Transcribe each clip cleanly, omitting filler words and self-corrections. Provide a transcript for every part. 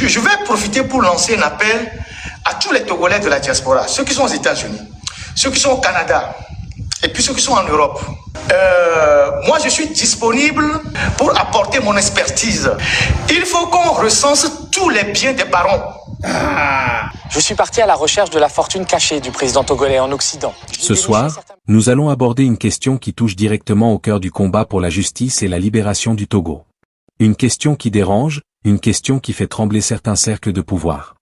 Je vais profiter pour lancer un appel à tous les Togolais de la diaspora, ceux qui sont aux États-Unis, ceux qui sont au Canada et puis ceux qui sont en Europe. Moi, je suis disponible pour apporter mon expertise. Il faut qu'on recense tous les biens des barons. Je suis parti à la recherche de la fortune cachée du président togolais en Occident. Ce soir, nous allons aborder une question qui touche directement au cœur du combat pour la justice et la libération du Togo. Une question qui dérange, une question qui fait trembler certains cercles de pouvoir.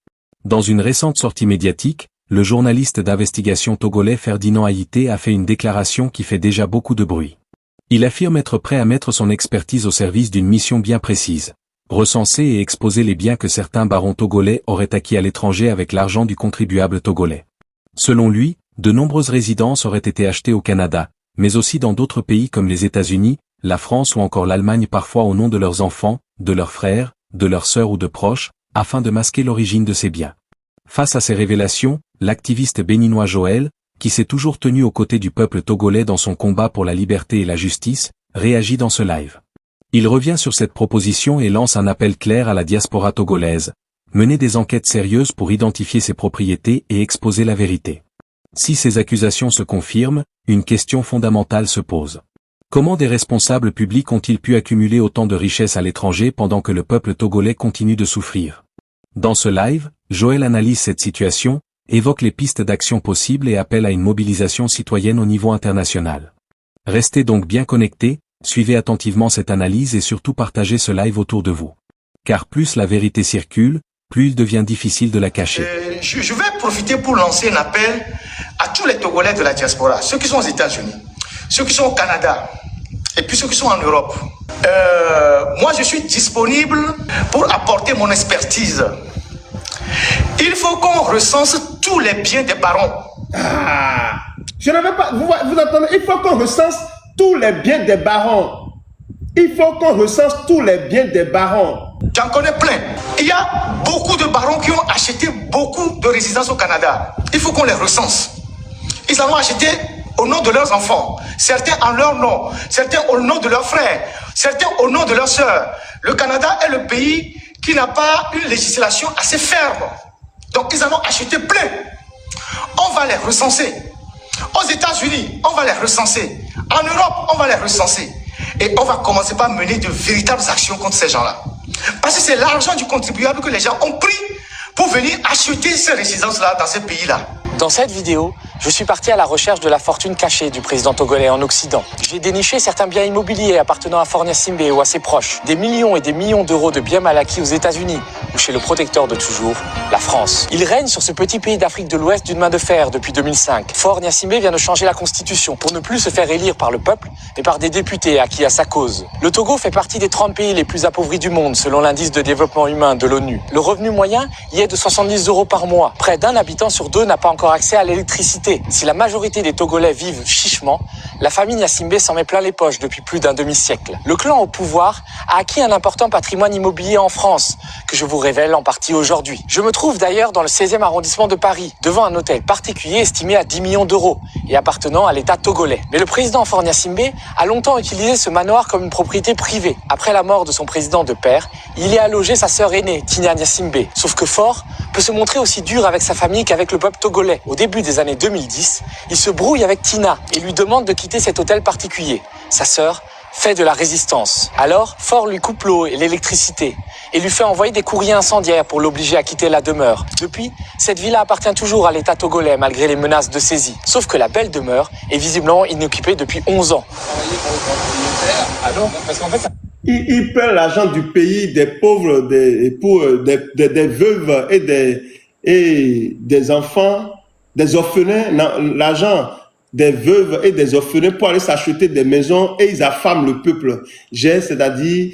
Dans une récente sortie médiatique, le journaliste d'investigation togolais Ferdinand Haïté a fait une déclaration qui fait déjà beaucoup de bruit. Il affirme être prêt à mettre son expertise au service d'une mission bien précise. Recenser et exposer les biens que certains barons togolais auraient acquis à l'étranger avec l'argent du contribuable togolais. Selon lui, de nombreuses résidences auraient été achetées au Canada, mais aussi dans d'autres pays comme les États-Unis, la France ou encore l'Allemagne parfois au nom de leurs enfants, de leurs frères, de leurs sœurs ou de proches, afin de masquer l'origine de ces biens. Face à ces révélations, l'activiste béninois Joël, qui s'est toujours tenu aux côtés du peuple togolais dans son combat pour la liberté et la justice, réagit dans ce live. Il revient sur cette proposition et lance un appel clair à la diaspora togolaise, mener des enquêtes sérieuses pour identifier ses propriétés et exposer la vérité. Si ces accusations se confirment, une question fondamentale se pose. Comment des responsables publics ont-ils pu accumuler autant de richesses à l'étranger pendant que le peuple togolais continue de souffrir? Dans ce live, Joël analyse cette situation, évoque les pistes d'action possibles et appelle à une mobilisation citoyenne au niveau international. Restez donc bien connectés, suivez attentivement cette analyse et surtout partagez ce live autour de vous. Car plus la vérité circule, plus il devient difficile de la cacher. Je vais profiter pour lancer un appel à tous les Togolais de la diaspora, ceux qui sont aux États-Unis, ceux qui sont au Canada et puis ceux qui sont en Europe. Moi, je suis disponible pour apporter mon expertise. Il faut qu'on recense tous les biens des barons. Je n'avais pas... Vous entendez? Il faut qu'on recense tous les biens des barons. Il faut qu'on recense tous les biens des barons. J'en connais plein. Il y a beaucoup de barons qui ont acheté beaucoup de résidences au Canada. Il faut qu'on les recense. Ils en ont acheté au nom de leurs enfants, certains en leur nom, certains au nom de leurs frères, certains au nom de leurs sœurs. Le Canada est le pays qui n'a pas une législation assez ferme. Donc ils en ont acheté plein. On va les recenser. Aux États-Unis, on va les recenser. En Europe, on va les recenser. Et on va commencer par mener de véritables actions contre ces gens-là. Parce que c'est l'argent du contribuable que les gens ont pris pour venir acheter ces résidences-là dans ces pays-là. Dans cette vidéo, je suis parti à la recherche de la fortune cachée du président togolais en Occident. J'ai déniché certains biens immobiliers appartenant à Faure Gnassingbé ou à ses proches, des millions et des millions d'euros de biens mal acquis aux États-Unis ou chez le protecteur de toujours, la France. Il règne sur ce petit pays d'Afrique de l'Ouest d'une main de fer depuis 2005. Faure Gnassingbé vient de changer la constitution pour ne plus se faire élire par le peuple, mais par des députés acquis à sa cause. Le Togo fait partie des 30 pays les plus appauvris du monde selon l'indice de développement humain de l'ONU. Le revenu moyen y est de 70 € par mois. Près d'un habitant sur deux n'a pas encore accès à l'électricité. Si la majorité des Togolais vivent chichement, la famille Gnassingbé s'en met plein les poches depuis plus d'un demi-siècle. Le clan au pouvoir a acquis un important patrimoine immobilier en France, que je vous révèle en partie aujourd'hui. Je me trouve d'ailleurs dans le 16e arrondissement de Paris, devant un hôtel particulier estimé à 10 millions d'euros et appartenant à l'État togolais. Mais le président Faure Gnassingbé a longtemps utilisé ce manoir comme une propriété privée. Après la mort de son président de père, il y a logé sa sœur aînée, Tina Gnassingbé. Sauf que Faure peut se montrer aussi dur avec sa famille qu'avec le peuple togolais. Au début des années 2010, il se brouille avec Tina et lui demande de quitter cet hôtel particulier. Sa sœur fait de la résistance. Alors, Faure lui coupe l'eau et l'électricité et lui fait envoyer des courriers incendiaires pour l'obliger à quitter la demeure. Depuis, cette villa appartient toujours à l'État togolais malgré les menaces de saisie. Sauf que la belle demeure est visiblement inoccupée depuis 11 ans. Il perd l'argent du pays des pauvres, des veuves et des enfants, des orphelins, l'argent des veuves et des orphelins pour aller s'acheter des maisons et ils affament le peuple. C'est-à-dire,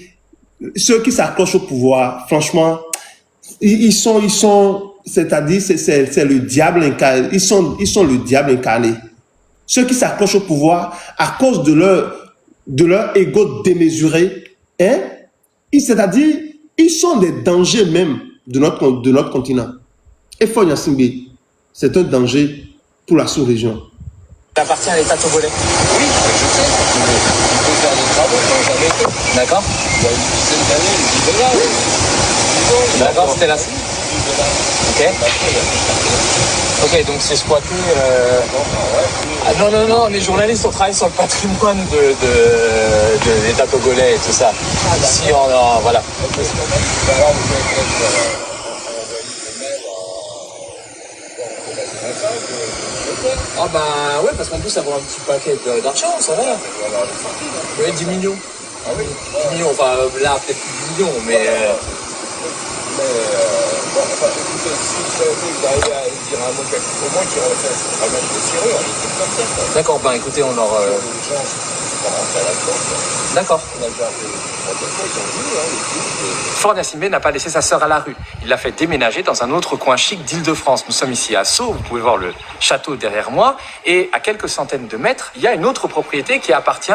ceux qui s'accrochent au pouvoir, franchement, ils sont, c'est-à-dire, c'est le diable incarné. Ils sont le diable incarné. Ceux qui s'accrochent au pouvoir à cause de leur ego démesuré, hein, c'est-à-dire, ils sont des dangers même de notre continent. Et Faure Gnassingbé, c'est un danger pour la sous-région. Ça appartient à l'État togolais. Oui, je sais. Il faut faire des travaux qu'on n'a jamais fait. D'accord. Il y a une dizaine d'années, ils étaient là. D'accord, c'était là. Ok. Ok, donc c'est squatté. Ah, non, non, non, on est journalistes, on travaille sur le patrimoine de l'État togolais et tout ça. Ici, voilà. Ah bah ouais, parce qu'en plus ça vaut un petit paquet d'argent, ça va. Oui, 10 millions. Ah oui. 10 millions, enfin là peut-être plus 10 millions, mais... bon, enfin, écoutez, si vous arrivez à dire un mot au moins qui refait un match de tireur, comme ça. D'accord, ben écoutez, on leur... D'accord. Fornia Simbé n'a pas laissé sa sœur à la rue. Il l'a fait déménager dans un autre coin chic d'Île-de-France. Nous sommes ici à Sceaux, vous pouvez voir le château derrière moi. Et à quelques centaines de mètres, il y a une autre propriété qui appartient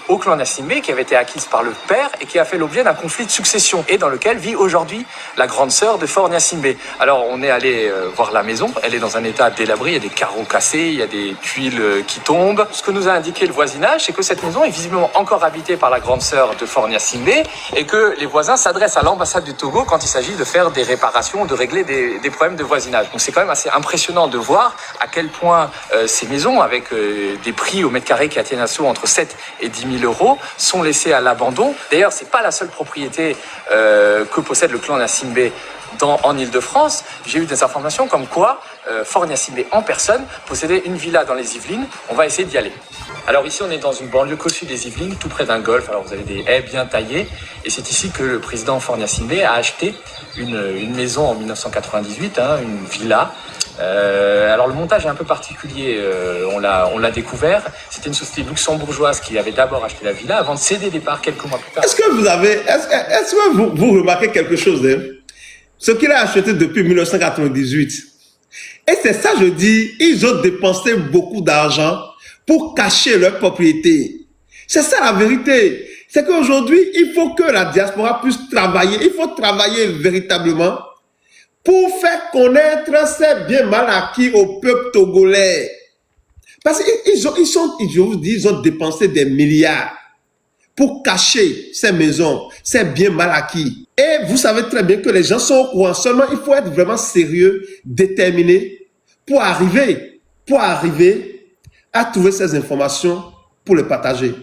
au clan Gnassingbé, qui avait été acquise par le père et qui a fait l'objet d'un conflit de succession et dans lequel vit aujourd'hui la grande sœur de Fornia Simbé. Alors on est allé voir la maison, elle est dans un état délabré, il y a des carreaux cassés, il y a des tuiles qui tombent. Ce que nous a indiqué le voisinage, c'est que cette maison est visiblement encore habitée par la grande sœur de Fornia Simbé et que les voisins s'adressent à l'ambassade du Togo quand il s'agit de faire des réparations, de régler des problèmes de voisinage. Donc c'est quand même assez impressionnant de voir à quel point ces maisons, avec des prix au mètre carré qui atteignent à Sceaux entre 7 et 10 000 euros, sont laissées à l'abandon. D'ailleurs, c'est pas la seule propriété que possède le clan Gnassingbé en Île-de-France. J'ai eu des informations comme quoi Fornia Simbé en personne possédait une villa dans les Yvelines. On va essayer d'y aller. Alors ici, on est dans une banlieue cossue des Yvelines, tout près d'un golfe. Alors vous avez des haies bien taillées. Et c'est ici que le président Fornia Simbé a acheté une maison en 1998, une villa. Alors le montage est un peu particulier, on l'a découvert. C'était une société luxembourgeoise qui avait d'abord acheté la villa avant de céder des parts quelques mois plus tard. Est-ce que vous remarquez quelque chose, ce qu'il a acheté depuis 1998. Et c'est ça, je dis, ils ont dépensé beaucoup d'argent pour cacher leur propriété. C'est ça la vérité. C'est qu'aujourd'hui, il faut que la diaspora puisse travailler. Il faut travailler véritablement pour faire connaître ces biens mal acquis au peuple togolais. Parce qu'ils ont dépensé des milliards pour cacher ces maisons, ces biens mal acquis. Et vous savez très bien que les gens sont au courant. Seulement, il faut être vraiment sérieux, déterminé pour arriver à trouver ces informations pour les partager.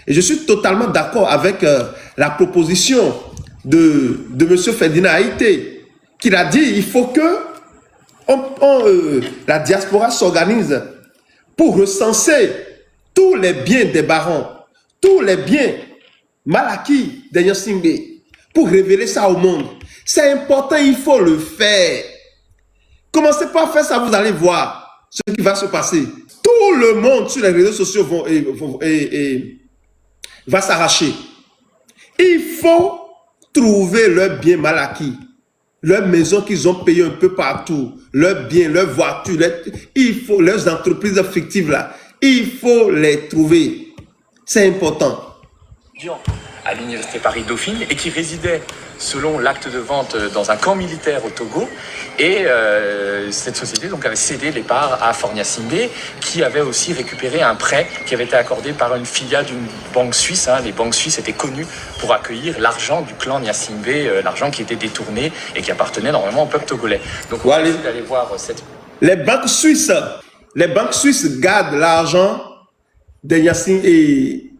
Et je suis totalement d'accord avec la proposition de M. Ferdinand Haïté, qu'il a dit il faut que la diaspora s'organise pour recenser tous les biens des barons, tous les biens mal acquis des Gnassingbé, pour révéler ça au monde. C'est important, il faut le faire. Commencez pas à faire ça, vous allez voir ce qui va se passer. Tout le monde sur les réseaux sociaux va s'arracher. Il faut trouver leurs biens mal acquis, leurs maisons qu'ils ont payées un peu partout, leurs biens, leurs voitures, leurs entreprises fictives là. Il faut les trouver. C'est important. À l'université Paris-Dauphine et qui résidait selon l'acte de vente dans un camp militaire au Togo. Et cette société donc avait cédé les parts à Fornia Simbé, qui avait aussi récupéré un prêt qui avait été accordé par une filiale d'une banque suisse. Les banques suisses étaient connues pour accueillir l'argent du clan Gnassingbé, l'argent qui était détourné et qui appartenait normalement au peuple togolais. Donc on va essayer d'aller voir cette... Les banques suisses gardent l'argent des Gnassingbé,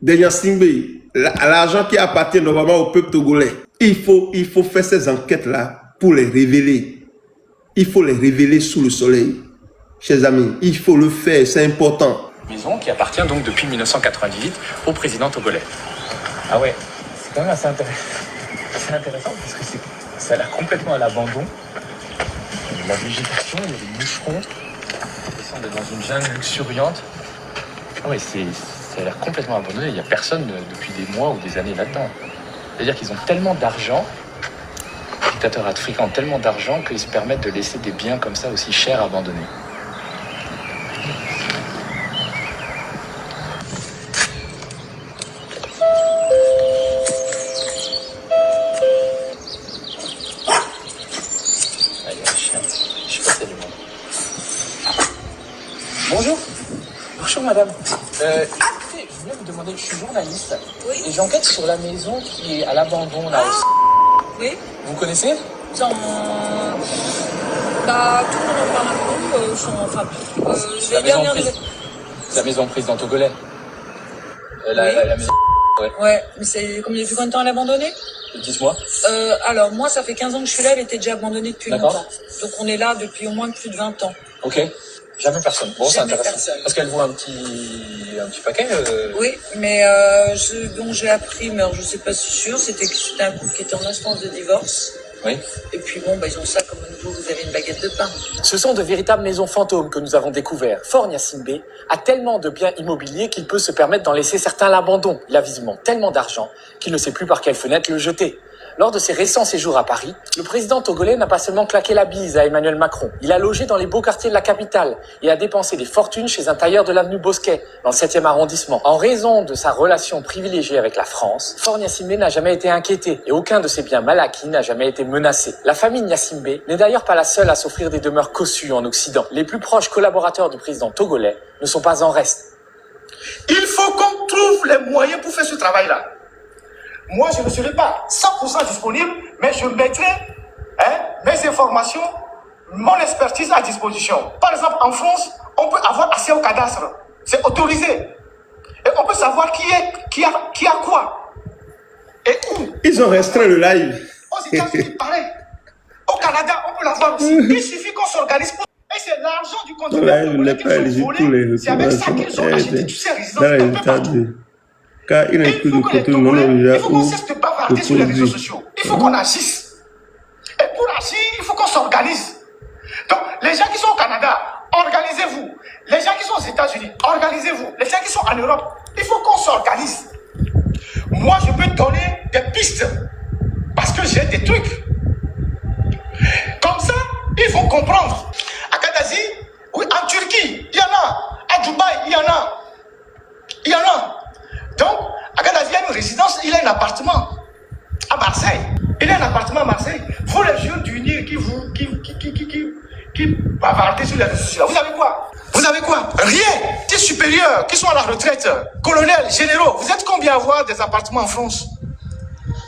l'argent qui appartient normalement au peuple togolais. Il faut faire ces enquêtes-là pour les révéler. Il faut les révéler sous le soleil. Chers amis, il faut le faire, c'est important. Maison qui appartient donc depuis 1998 au président togolais. Ah ouais, c'est quand même assez intéressant. C'est intéressant parce que ça a l'air complètement à l'abandon. La végétation, il y a des moucherons. On est dans une jungle luxuriante. Ah ouais, ça a l'air complètement abandonné. Il n'y a personne depuis des mois ou des années là-dedans. C'est-à-dire qu'ils ont tellement d'argent, les dictateurs africains ont tellement d'argent qu'ils se permettent de laisser des biens comme ça aussi chers abandonnés. Allez, un chien. Je sais pas si c'est du monde. Bonjour. Bonjour madame. Écoutez, je voulais vous demander, je suis journaliste. Oui. Et j'enquête sur la maison qui est à l'abandon là. Oui. Vous connaissez? Bah, tout le monde en parle un peu. C'est la maison prise. C'est la maison président togolais. La maison. Ouais, mais c'est comme depuis combien de temps elle a abandonné? Dites-moi. Alors, moi, ça fait 15 ans que je suis là, elle était déjà abandonnée depuis D'accord. longtemps. Donc, on est là depuis au moins plus de 20 ans. Ok. Jamais personne. Bon, c'est Jamais intéressant. personne. Parce qu'elle voit un petit paquet. Oui, mais dont j'ai appris, mais alors, je sais pas si sûr, c'était que c'était un couple qui était en instance de divorce. Oui. Et puis bon, ils ont ça comme à nouveau, vous avez une baguette de pain. Ce sont de véritables maisons fantômes que nous avons découvertes. Fort Gnassingbé a tellement de biens immobiliers qu'il peut se permettre d'en laisser certains à l'abandon. Il a visiblement tellement d'argent qu'il ne sait plus par quelle fenêtre le jeter. Lors de ses récents séjours à Paris, le président togolais n'a pas seulement claqué la bise à Emmanuel Macron. Il a logé dans les beaux quartiers de la capitale et a dépensé des fortunes chez un tailleur de l'avenue Bosquet, dans le 7e arrondissement. En raison de sa relation privilégiée avec la France, Fort Gnassingbé n'a jamais été inquiété et aucun de ses biens mal acquis n'a jamais été menacé. La famille Gnassingbé n'est d'ailleurs pas la seule à s'offrir des demeures cossues en Occident. Les plus proches collaborateurs du président togolais ne sont pas en reste. Il faut qu'on trouve les moyens pour faire ce travail-là. Moi, je ne serai pas 100% disponible, mais je mettrai mes informations, mon expertise à disposition. Par exemple, en France, on peut avoir accès au cadastre. C'est autorisé. Et on peut savoir qui a quoi. Et où. Ils ont restreint le live. Aux États-Unis, pareil. Au Canada, on peut l'avoir aussi. Il suffit qu'on s'organise pour... Et c'est l'argent du contribuable. C'est avec ça qu'ils ont acheté toutes ces résidences un peu partout. Car il n'a plus de contrôle non il faut qu'on cesse de bavarder sur les réseaux sociaux. Il faut qu'on agisse. Et pour agir, il faut qu'on s'organise. Donc, les gens qui sont au Canada, organisez-vous. Les gens qui sont aux États-Unis, organisez-vous. Les gens qui sont en Europe, il faut qu'on s'organise. Moi, je peux donner des pistes parce que j'ai des trucs. Comme ça, ils vont comprendre. À Kadazi, oui, en Turquie, il y en a. À Dubaï, il y en a. Il y en a. Donc, à Kadazi, il y a une résidence, il a un appartement à Marseille. Il a un appartement à Marseille. Vous, les jeunes du Nil qui bavardez sur les réseaux sociaux, vous avez quoi? Vous avez quoi? Rien. Des supérieurs qui sont à la retraite, colonels, généraux. Vous êtes combien à avoir des appartements en France?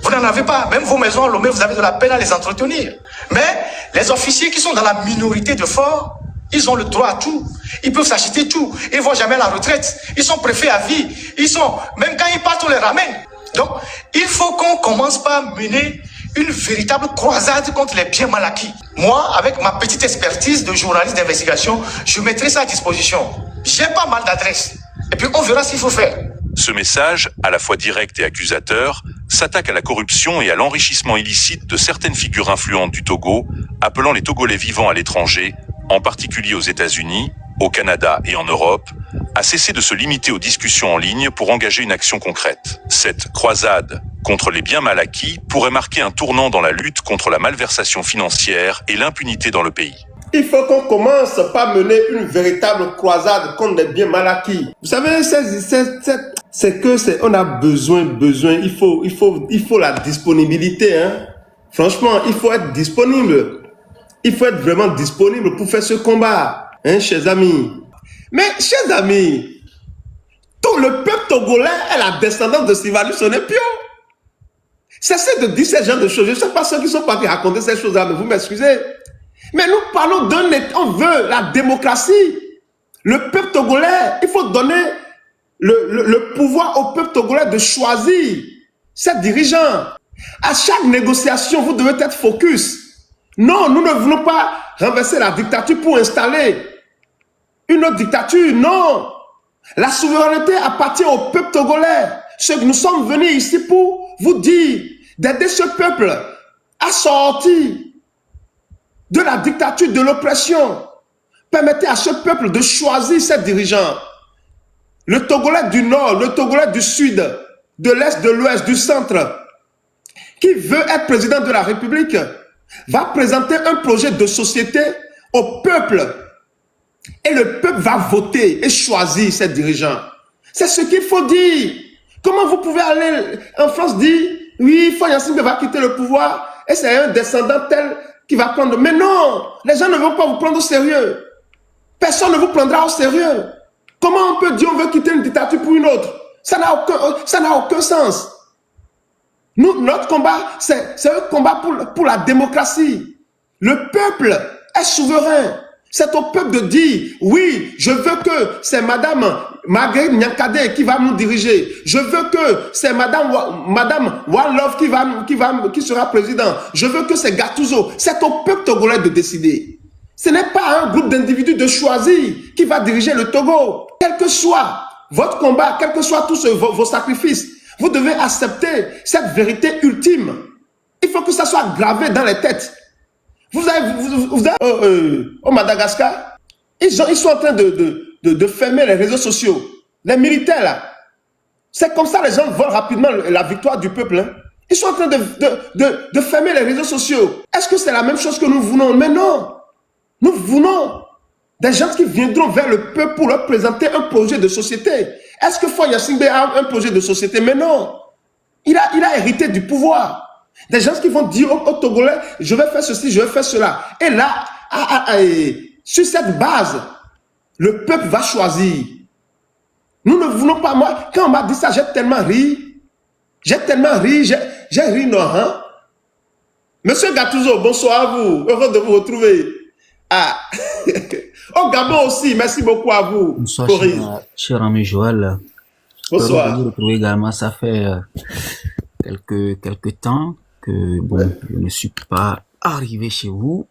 Vous n'en avez pas. Même vos maisons à Lomé, vous avez de la peine à les entretenir. Mais les officiers qui sont dans la minorité de forts, ils ont le droit à tout. Ils peuvent s'acheter tout. Ils ne vont jamais à la retraite. Ils sont préfets à vie. Même quand ils partent, on les ramène. Donc, il faut qu'on commence par mener une véritable croisade contre les biens mal acquis. Moi, avec ma petite expertise de journaliste d'investigation, je mettrai ça à disposition. J'ai pas mal d'adresses. Et puis, on verra ce qu'il faut faire. Ce message, à la fois direct et accusateur, s'attaque à la corruption et à l'enrichissement illicite de certaines figures influentes du Togo, appelant les Togolais vivant à l'étranger, en particulier aux États-Unis, au Canada et en Europe, à cesser de se limiter aux discussions en ligne pour engager une action concrète. Cette croisade contre les biens mal acquis pourrait marquer un tournant dans la lutte contre la malversation financière et l'impunité dans le pays. Il faut qu'on commence par mener une véritable croisade contre les biens mal acquis. Vous savez, on a besoin, il faut la disponibilité, hein. Franchement, il faut être disponible. Il faut être vraiment disponible pour faire ce combat, hein, chers amis. Mais, chers amis, tout le peuple togolais est la descendance de Sylvanus Oneppio. Cessez de dire ce genre de choses. Je ne sais pas ceux qui sont partis raconter ces choses-là, mais vous m'excusez. Mais nous parlons on veut la démocratie. Le peuple togolais, il faut donner le pouvoir au peuple togolais de choisir ses dirigeants. À chaque négociation, vous devez être focus. Non, nous ne voulons pas renverser la dictature pour installer une autre dictature. Non. La souveraineté appartient au peuple togolais. Nous sommes venus ici pour vous dire d'aider ce peuple à sortir de la dictature, de l'oppression. Permettez à ce peuple de choisir ses dirigeants. Le Togolais du Nord, le Togolais du Sud, de l'Est, de l'Ouest, du Centre, qui veut être président de la République, va présenter un projet de société au peuple. Et le peuple va voter et choisir ses dirigeants. C'est ce qu'il faut dire. Comment vous pouvez aller en France dire, oui, Fort Gnassingbé va quitter le pouvoir et c'est un descendant tel qui va prendre. Mais non, les gens ne vont pas vous prendre au sérieux. Personne ne vous prendra au sérieux. Comment on peut dire on veut quitter une dictature pour une autre? Ça n'a aucun sens. Nous, notre combat, c'est un combat pour la démocratie. Le peuple est souverain. C'est au peuple de dire, oui, je veux que c'est Madame Marguerite Nyankade qui va nous diriger. Je veux que c'est Madame One Love qui sera président. Je veux que c'est Gattuso. C'est au peuple togolais de décider. Ce n'est pas un groupe d'individus de choisir qui va diriger le Togo. Quel que soit votre combat, quel que soit tous vos sacrifices, vous devez accepter cette vérité ultime. Il faut que ça soit gravé dans les têtes. Vous avez au Madagascar, ils sont en train de fermer les réseaux sociaux. Les militaires, là. C'est comme ça les gens voient rapidement la victoire du peuple. Hein. Ils sont en train de fermer les réseaux sociaux. Est-ce que c'est la même chose que nous voulons? Mais non. Nous voulons des gens qui viendront vers le peuple pour leur présenter un projet de société. Est-ce que Faure Gnassingbé a un projet de société? Mais non. Il a hérité du pouvoir. Des gens qui vont dire aux Togolais, je vais faire ceci, je vais faire cela. Et là, sur cette base, le peuple va choisir. Nous ne voulons pas, moi, quand on m'a dit ça, j'ai tellement ri. J'ai ri non, hein? Monsieur Gattuso, bonsoir à vous. Heureux de vous retrouver. Ah. Au Gabon aussi, merci beaucoup à vous. Bonsoir, cher ami Joël. Bonsoir. Heureux de vous retrouver également. Ça fait quelques temps que bon, je ne suis pas arrivé chez vous.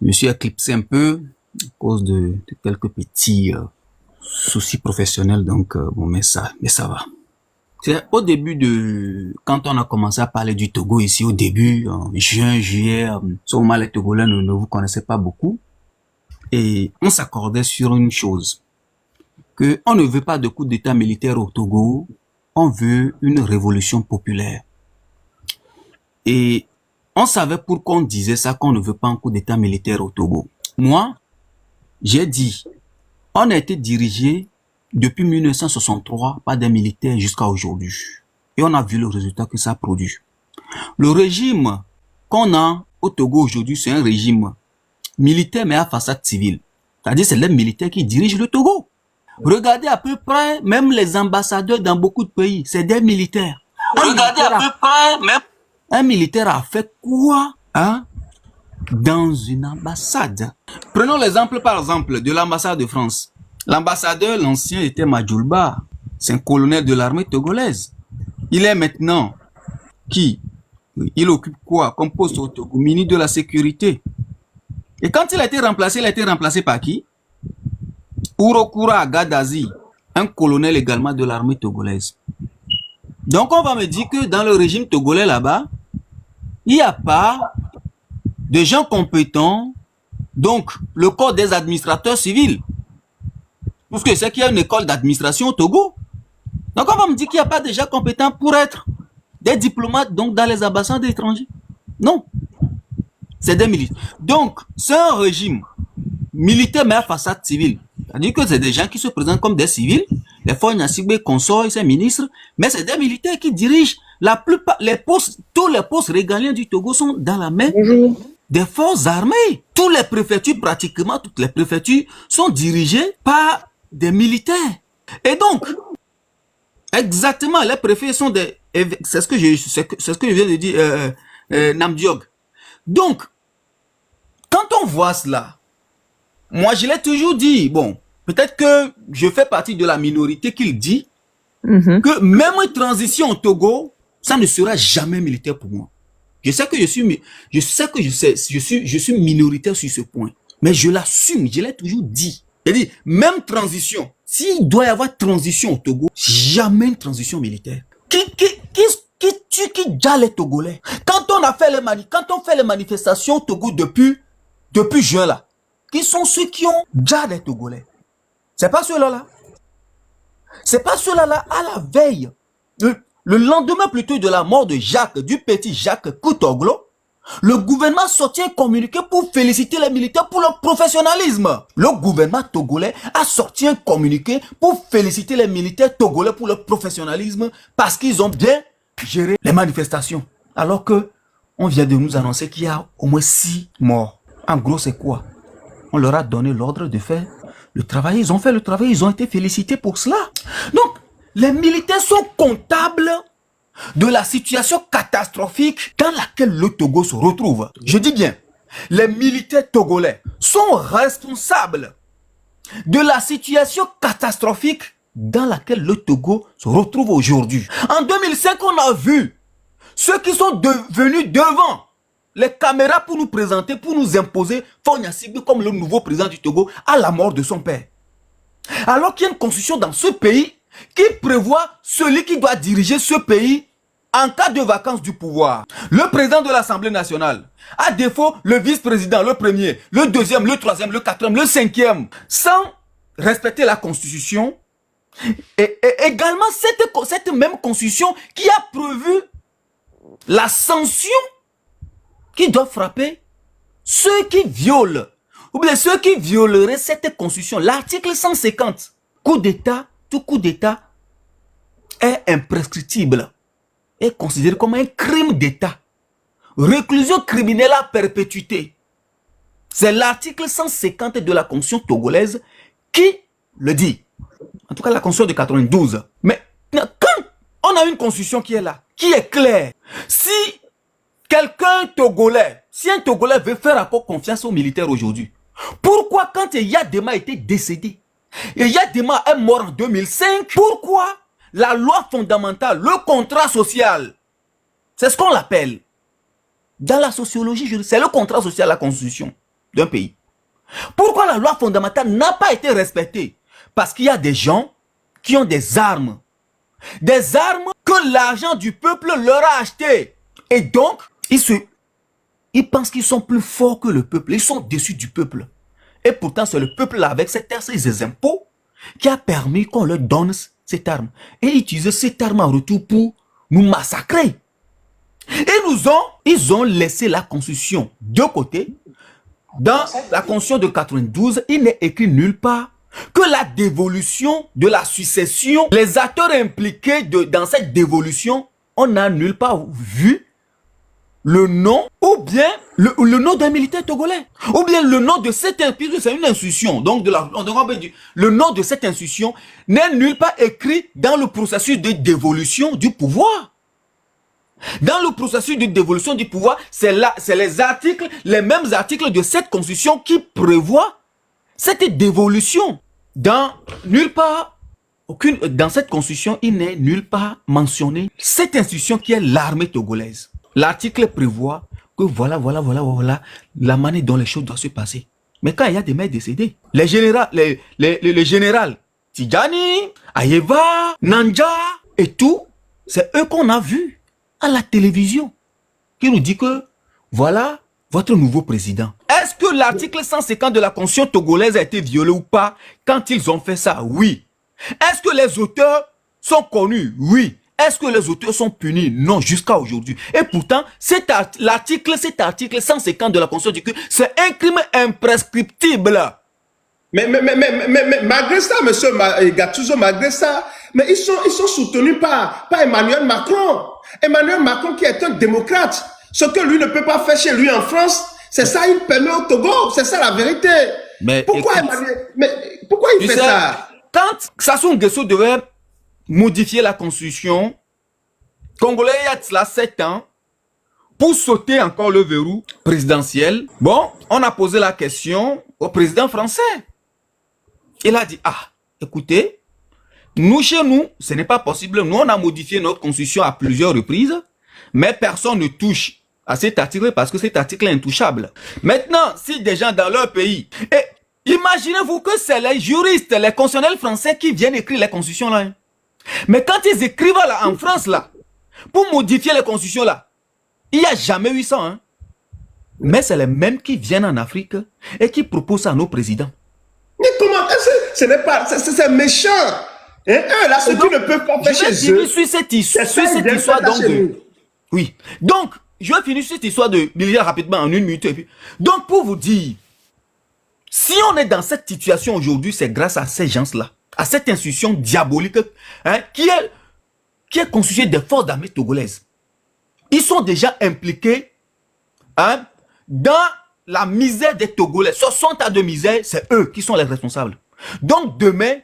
Je me suis éclipsé un peu à cause de quelques petits soucis professionnels. Donc, bon, mais ça va. C'est au début quand on a commencé à parler du Togo ici, au début, en juin, juillet, sûrement les Togolais ne vous connaissaient pas beaucoup. Et on s'accordait sur une chose, que on ne veut pas de coup d'état militaire au Togo, on veut une révolution populaire. Et on savait pourquoi on disait ça, qu'on ne veut pas un coup d'état militaire au Togo. Moi, j'ai dit, on a été dirigé depuis 1963 par des militaires jusqu'à aujourd'hui. Et on a vu le résultat que ça a produit. Le régime qu'on a au Togo aujourd'hui, c'est un régime militaire mais à façade civile. C'est-à-dire c'est les militaires qui dirigent le Togo. Regardez à peu près, même les ambassadeurs dans beaucoup de pays, c'est des militaires. Regardez à peu près, même... Un militaire a fait quoi, hein, dans une ambassade? Prenons l'exemple, par exemple, de l'ambassade de France. L'ambassadeur, l'ancien, était Majulba. C'est un colonel de l'armée togolaise. Il est maintenant qui? Il occupe quoi comme poste au Togo? Ministre de la Sécurité. Et quand il a été remplacé par qui? Urokura Gadazi, un colonel également de l'armée togolaise. Donc on va me dire que dans le régime togolais là-bas, il n'y a pas de gens compétents, donc le corps des administrateurs civils. Parce que c'est qu'il y a une école d'administration au Togo. Donc on va me dire qu'il n'y a pas de gens compétents pour être des diplomates donc dans les ambassades étrangères. Non. C'est des militaires. Donc c'est un régime militaire mais à façade civile. C'est-à-dire que c'est des gens qui se présentent comme des civils, les Faure Gnassingbé, consorts, ses ministres, mais c'est des militaires qui dirigent la plupart, tous les postes régaliens du Togo sont dans la main des forces armées. Tous les préfectures, pratiquement toutes les préfectures, sont dirigées par des militaires. Et donc, exactement, les préfets sont des, c'est ce que je viens de dire, Namdiog. Donc, quand on voit cela, moi, je l'ai toujours dit, bon, peut-être que je fais partie de la minorité qui dit que même une transition au Togo, ça ne sera jamais militaire pour moi. Je sais que je suis minoritaire sur ce point, mais je l'assume, je l'ai toujours dit. C'est-à-dire, même transition, s'il doit y avoir transition au Togo, jamais une transition militaire. Qui déjà les Togolais? Quand on fait les manifestations au Togo depuis juin là, qui sont ceux qui ont déjà des Togolais? C'est pas ceux-là là. C'est pas ceux-là là à la veille. Le lendemain plutôt de la mort de Jacques, du petit Jacques Koutoglo, le gouvernement sortit un communiqué pour féliciter les militaires pour leur professionnalisme. Le gouvernement togolais a sorti un communiqué pour féliciter les militaires togolais pour leur professionnalisme parce qu'ils ont bien géré les manifestations. Alors que on vient de nous annoncer qu'il y a au moins 6 morts. En gros, c'est quoi? On leur a donné l'ordre de faire le travail. Ils ont fait le travail. Ils ont été félicités pour cela. Donc, les militaires sont comptables de la situation catastrophique dans laquelle le Togo se retrouve. Je dis bien, les militaires togolais sont responsables de la situation catastrophique dans laquelle le Togo se retrouve aujourd'hui. En 2005, on a vu ceux qui sont venus devant les caméras pour nous présenter, pour nous imposer Faure Gnassingbe comme le nouveau président du Togo à la mort de son père. Alors qu'il y a une constitution dans ce pays qui prévoit celui qui doit diriger ce pays en cas de vacance du pouvoir. Le président de l'Assemblée nationale, à défaut, le vice-président, le premier, le deuxième, le troisième, le quatrième, le cinquième, sans respecter la constitution. Et également cette même constitution qui a prévu la sanction qui doit frapper ceux qui violent, ou bien ceux qui violeraient cette constitution. L'article 150, coup d'État, tout coup d'État est imprescriptible, est considéré comme un crime d'État. Réclusion criminelle à perpétuité. C'est l'article 150 de la Constitution togolaise qui le dit. En tout cas, la Constitution de 92. Mais quand on a une Constitution qui est là, qui est claire, si quelqu'un togolais, si un Togolais veut faire encore confiance aux militaires aujourd'hui, pourquoi quand Yadema était décédé, et Yadema est mort en 2005, pourquoi la loi fondamentale, le contrat social, c'est ce qu'on l'appelle, dans la sociologie, c'est le contrat social, la constitution d'un pays. Pourquoi la loi fondamentale n'a pas été respectée? Parce qu'il y a des gens qui ont des armes que l'argent du peuple leur a achetées. Et donc, ils pensent qu'ils sont plus forts que le peuple. Ils sont déçus du peuple. Et pourtant, c'est le peuple là, avec ces impôts, qui a permis qu'on leur donne cette arme. Et utiliser cette arme en retour pour nous massacrer. Et ils ont laissé la constitution de côté. Dans la constitution de 92, il n'est écrit nulle part que la dévolution de la succession, les acteurs impliqués dans cette dévolution, on n'a nulle part vu le nom, ou bien le nom d'un militaire togolais, ou bien le nom de cette institution, c'est une institution, donc le nom de cette institution n'est nulle part écrit dans le processus de dévolution du pouvoir. Dans le processus de dévolution du pouvoir, c'est les mêmes articles de cette constitution qui prévoient cette dévolution. Nulle part, dans cette constitution, il n'est nulle part mentionné cette institution qui est l'armée togolaise. L'article prévoit que voilà la manière dont les choses doivent se passer. Mais quand il y a des mecs décédés, les généraux Tidjani, Ayeva, Nanja et tout, c'est eux qu'on a vus à la télévision qui nous dit que voilà votre nouveau président. Est-ce que l'article 150 de la Constitution togolaise a été violé ou pas quand ils ont fait ça? Oui. Est-ce que les auteurs sont connus? Oui. Est-ce que les auteurs sont punis? Non, jusqu'à aujourd'hui. Et pourtant, cet article 150 de la Constitution dit que c'est un crime imprescriptible. Mais malgré ça, monsieur Gattuso, malgré ça, mais ils sont soutenus par Emmanuel Macron. Emmanuel Macron qui est un démocrate. Ce que lui ne peut pas faire chez lui en France, c'est ça il permet au Togo. C'est ça la vérité. Mais pourquoi il fait ça? Quand Sassou Nguesso devait modifier la constitution, Congolais il y a cela 7 ans, pour sauter encore le verrou présidentiel, bon, on a posé la question au président français. Il a dit, écoutez, nous, chez nous, ce n'est pas possible. Nous, on a modifié notre constitution à plusieurs reprises, mais personne ne touche à cet article parce que cet article est intouchable. Maintenant, si des gens dans leur pays, et imaginez-vous que c'est les juristes, les constitutionnels français qui viennent écrire les constitutions là. Mais quand ils écrivent là, en France là, pour modifier les constitutions là, il n'y a jamais eu ça. Hein. Mais c'est les mêmes qui viennent en Afrique et qui proposent ça à nos présidents. Mais comment? Ce n'est pas, c'est méchant. Et eux, là, ceux qui ne peuvent pas faire chez eux. Sur cette histoire donc de... Oui. Donc, je vais finir sur cette histoire de milliards rapidement en 1 minute. Et puis... Donc, pour vous dire, si on est dans cette situation aujourd'hui, c'est grâce à ces gens-là, à cette institution diabolique hein, qui est constituée des forces d'armée togolaises. Ils sont déjà impliqués hein, dans la misère des Togolais. 60 ans de misère, c'est eux qui sont les responsables. Donc, demain,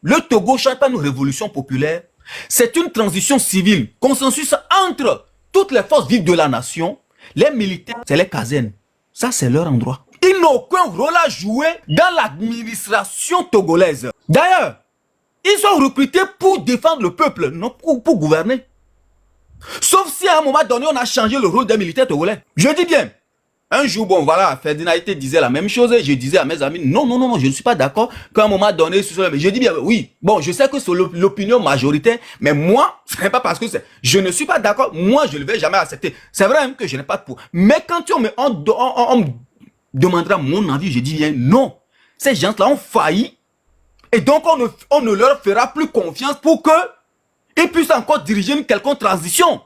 le Togo chante pas une révolution populaire, C'est une transition civile, consensus entre toutes les forces vives de la nation. Les militaires, c'est les casernes. Ça, c'est leur endroit. Ils n'ont aucun rôle à jouer dans l'administration togolaise. D'ailleurs, ils sont recrutés pour défendre le peuple, non pour gouverner. Sauf si à un moment donné, on a changé le rôle des militaires togolais. Je dis bien. Un jour, bon, voilà, Ferdinand disait la même chose. Je disais à mes amis, non, je ne suis pas d'accord qu'à un moment donné, je dis bien, oui, bon, je sais que c'est l'opinion majoritaire, mais moi, ce n'est pas parce que je ne suis pas d'accord, moi, je ne vais jamais accepter. C'est vrai même que je n'ai pas de pour. Mais quand on me demandera mon avis, je dis bien, non. Ces gens-là ont failli, et donc on ne leur fera plus confiance pour qu'ils puissent encore diriger une quelconque transition.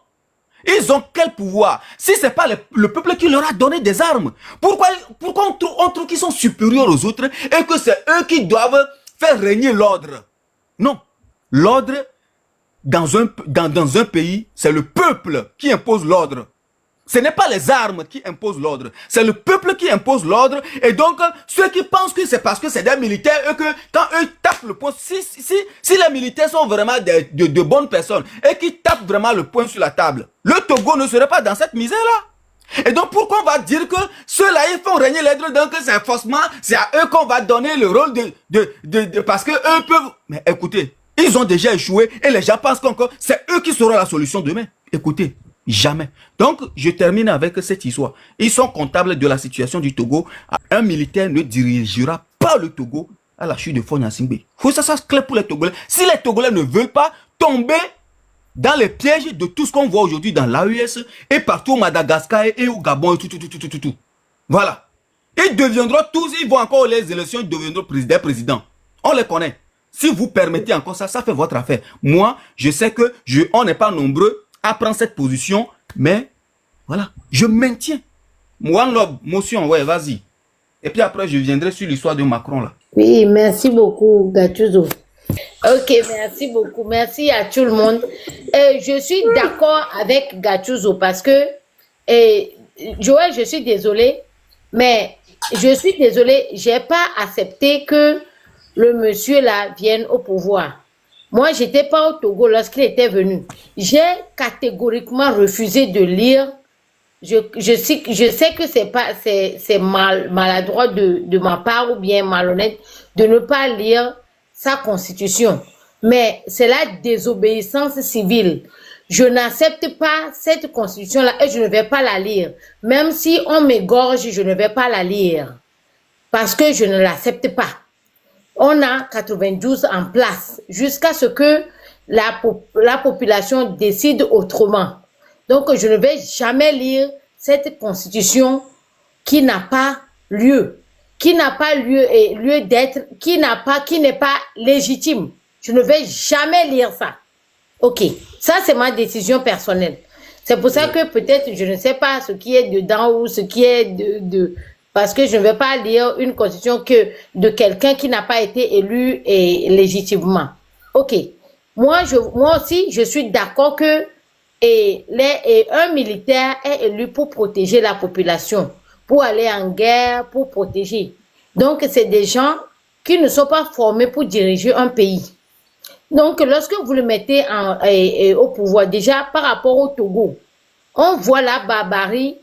Ils ont quel pouvoir? Si ce n'est pas le peuple qui leur a donné des armes, pourquoi on trouve qu'ils sont supérieurs aux autres et que c'est eux qui doivent faire régner l'ordre? Non. L'ordre, dans un pays, c'est le peuple qui impose l'ordre. Ce n'est pas les armes qui imposent l'ordre, c'est le peuple qui impose l'ordre. Et donc, ceux qui pensent que c'est parce que c'est des militaires, eux, que quand eux tapent le poing, si les militaires sont vraiment de bonnes personnes et qui tapent vraiment le poing sur la table, le Togo ne serait pas dans cette misère-là. Et donc, pourquoi on va dire que ceux-là, ils font régner l'ordre, donc c'est forcément, c'est à eux qu'on va donner le rôle parce que eux peuvent... Mais écoutez, ils ont déjà échoué et les gens pensent qu'encore, c'est eux qui seront la solution demain. Écoutez. Jamais. Donc, je termine avec cette histoire. Ils sont comptables de la situation du Togo. Un militaire ne dirigera pas le Togo à la chute de Faure Gnassingbé. Il faut que ça soit clair pour les Togolais. Si les Togolais ne veulent pas tomber dans les pièges de tout ce qu'on voit aujourd'hui dans l'AES et partout au Madagascar et au Gabon et tout. Voilà. Ils deviendront tous, ils vont encore les élections, ils deviendront des présidents. On les connaît. Si vous permettez encore ça, ça fait votre affaire. Moi, je sais que on n'est pas nombreux à prendre cette position, mais voilà, je maintiens. One Love, motion, ouais, vas-y. Et puis après, je viendrai sur l'histoire de Macron, là. Oui, merci beaucoup, Gattuso. Ok, merci beaucoup. Merci à tout le monde. Je suis d'accord avec Gattuso parce que, Joël, je suis désolée, mais je suis désolée, j'ai pas accepté que le monsieur là vienne au pouvoir. Moi, j'étais pas au Togo lorsqu'il était venu. J'ai catégoriquement refusé de lire. Je sais que c'est maladroit de ma part ou bien malhonnête de ne pas lire sa constitution. Mais c'est la désobéissance civile. Je n'accepte pas cette constitution-là et je ne vais pas la lire. Même si on m'égorge, je ne vais pas la lire. Parce que je ne l'accepte pas. On a 92 en place jusqu'à ce que la population décide autrement. Donc, je ne vais jamais lire cette constitution qui n'a pas lieu, lieu d'être, qui n'est pas légitime. Je ne vais jamais lire ça. Ok, ça c'est ma décision personnelle. C'est pour ça que peut-être je ne sais pas ce qui est dedans ou ce qui est parce que je ne vais pas lire une constitution de quelqu'un qui n'a pas été élu légitimement. Ok. Moi aussi, je suis d'accord que un militaire est élu pour protéger la population, pour aller en guerre, pour protéger. Donc, c'est des gens qui ne sont pas formés pour diriger un pays. Donc, lorsque vous le mettez au pouvoir, déjà par rapport au Togo, on voit la barbarie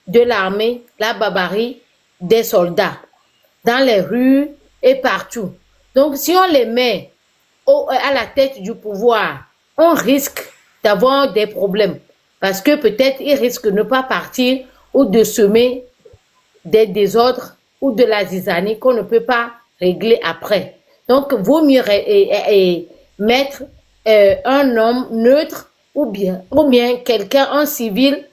de l'armée, la barbarie des soldats dans les rues et partout. Donc, si on les met à la tête du pouvoir, on risque d'avoir des problèmes parce que peut-être ils risquent de ne pas partir ou de semer des désordres ou de la zizanie qu'on ne peut pas régler après. Donc, vaut mieux mettre un homme neutre ou bien quelqu'un, un civil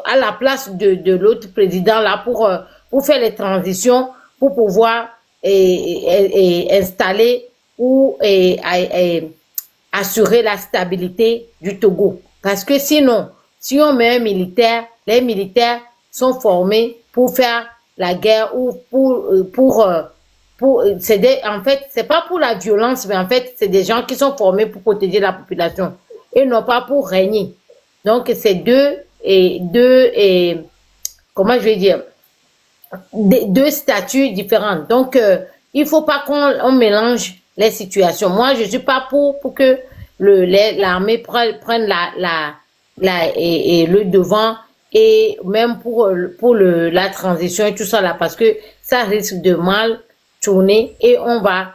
à la place de l'autre président là pour faire les transitions, pour pouvoir installer ou assurer la stabilité du Togo. Parce que sinon, si on met un militaire, les militaires sont formés pour faire la guerre ou en fait, c'est pas pour la violence, mais en fait, c'est des gens qui sont formés pour protéger la population et non pas pour régner. Donc, c'est comment je vais dire, deux statuts différents. Donc, il faut pas qu'on mélange les situations. Moi, je suis pas pour que l'armée prenne le devant, et même pour la transition et tout ça là, parce que ça risque de mal tourner et on va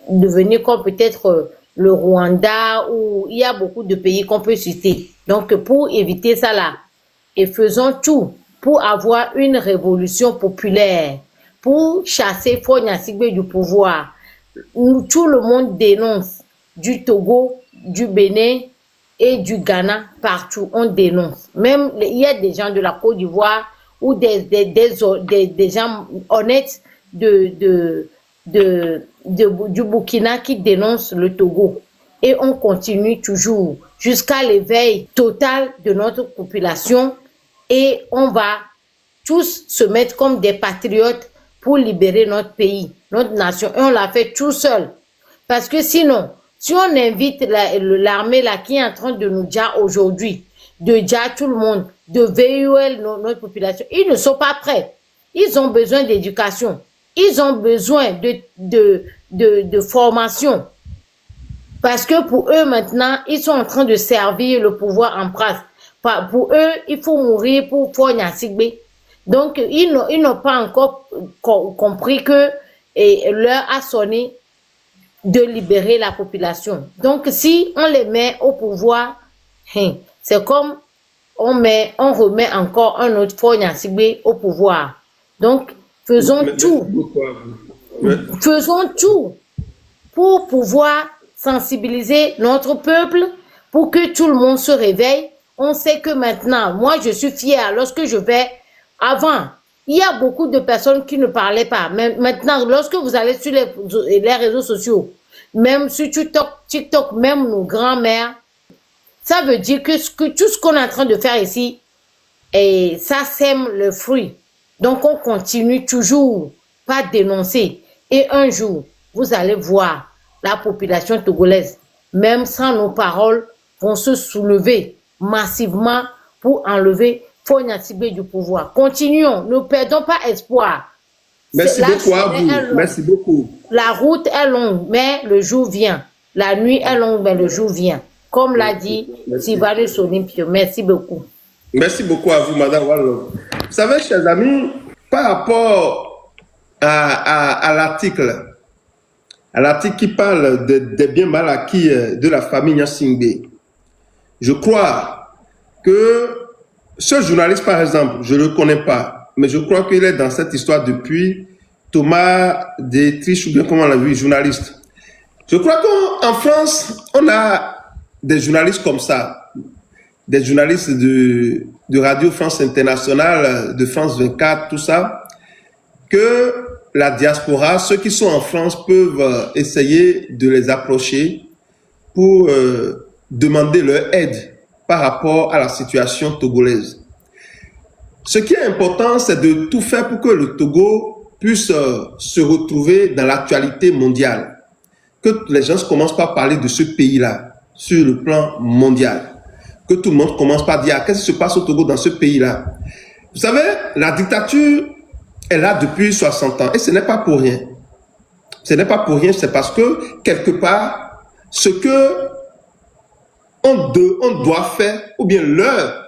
devenir comme peut-être le Rwanda, où il y a beaucoup de pays qu'on peut citer. Donc, pour éviter ça là, et faisons tout pour avoir une révolution populaire, pour chasser Faure Gnassingbé du pouvoir. Tout le monde dénonce, du Togo, du Bénin et du Ghana, partout, on dénonce. Même, il y a des gens de la Côte d'Ivoire ou des gens honnêtes du Burkina qui dénoncent le Togo. Et on continue toujours jusqu'à l'éveil total de notre population, et on va tous se mettre comme des patriotes pour libérer notre pays, notre nation. Et on l'a fait tout seul. Parce que sinon, si on invite l'armée là qui est en train de nous dire aujourd'hui, de dire à tout le monde, de veiller notre population, ils ne sont pas prêts. Ils ont besoin d'éducation. Ils ont besoin de formation. Parce que pour eux maintenant, ils sont en train de servir le pouvoir en place. Pour eux, il faut mourir pour Faure Gnassingbé. Donc, ils n'ont pas encore compris que l'heure a sonné de libérer la population. Donc, si on les met au pouvoir, c'est comme on remet encore un autre Faure Gnassingbé au pouvoir. Donc, faisons tout pour pouvoir sensibiliser notre peuple, pour que tout le monde se réveille. On sait que maintenant, moi je suis fière lorsque je vais. Avant, il y a beaucoup de personnes qui ne parlaient pas. Mais maintenant, lorsque vous allez sur les réseaux sociaux, même sur TikTok, même nos grands-mères, ça veut dire que tout ce qu'on est en train de faire ici, et ça sème le fruit. Donc on continue toujours, pas dénoncer. Et un jour, vous allez voir la population togolaise, même sans nos paroles, vont se soulever massivement pour enlever Faure Gnassingbé du pouvoir. Continuons, ne perdons pas espoir. Merci beaucoup à vous. Merci beaucoup. La route est longue, mais le jour vient. La nuit est longue, mais le jour vient. Comme l'a dit Sylvanus Olympio. Merci beaucoup. Merci beaucoup à vous, Madame Wallo. Vous savez, chers amis, par rapport à l'article qui parle des biens mal acquis de la famille Gnassingbé, je crois que ce journaliste, par exemple, je ne le connais pas, mais je crois qu'il est dans cette histoire depuis Thomas Détrich, ou bien comment on l'a vu, journaliste. Je crois qu'en France, on a des journalistes comme ça, des journalistes de Radio France Internationale, de France 24, tout ça, que la diaspora, ceux qui sont en France peuvent essayer de les approcher pour demander leur aide par rapport à la situation togolaise. Ce qui est important, c'est de tout faire pour que le Togo puisse se retrouver dans l'actualité mondiale. Que les gens commencent par parler de ce pays-là sur le plan mondial. Que tout le monde commence par dire qu'est-ce qui se passe au Togo dans ce pays-là. Vous savez, la dictature est là depuis 60 ans et ce n'est pas pour rien. Ce n'est pas pour rien, c'est parce que quelque part, ce que on doit faire, ou bien l'heure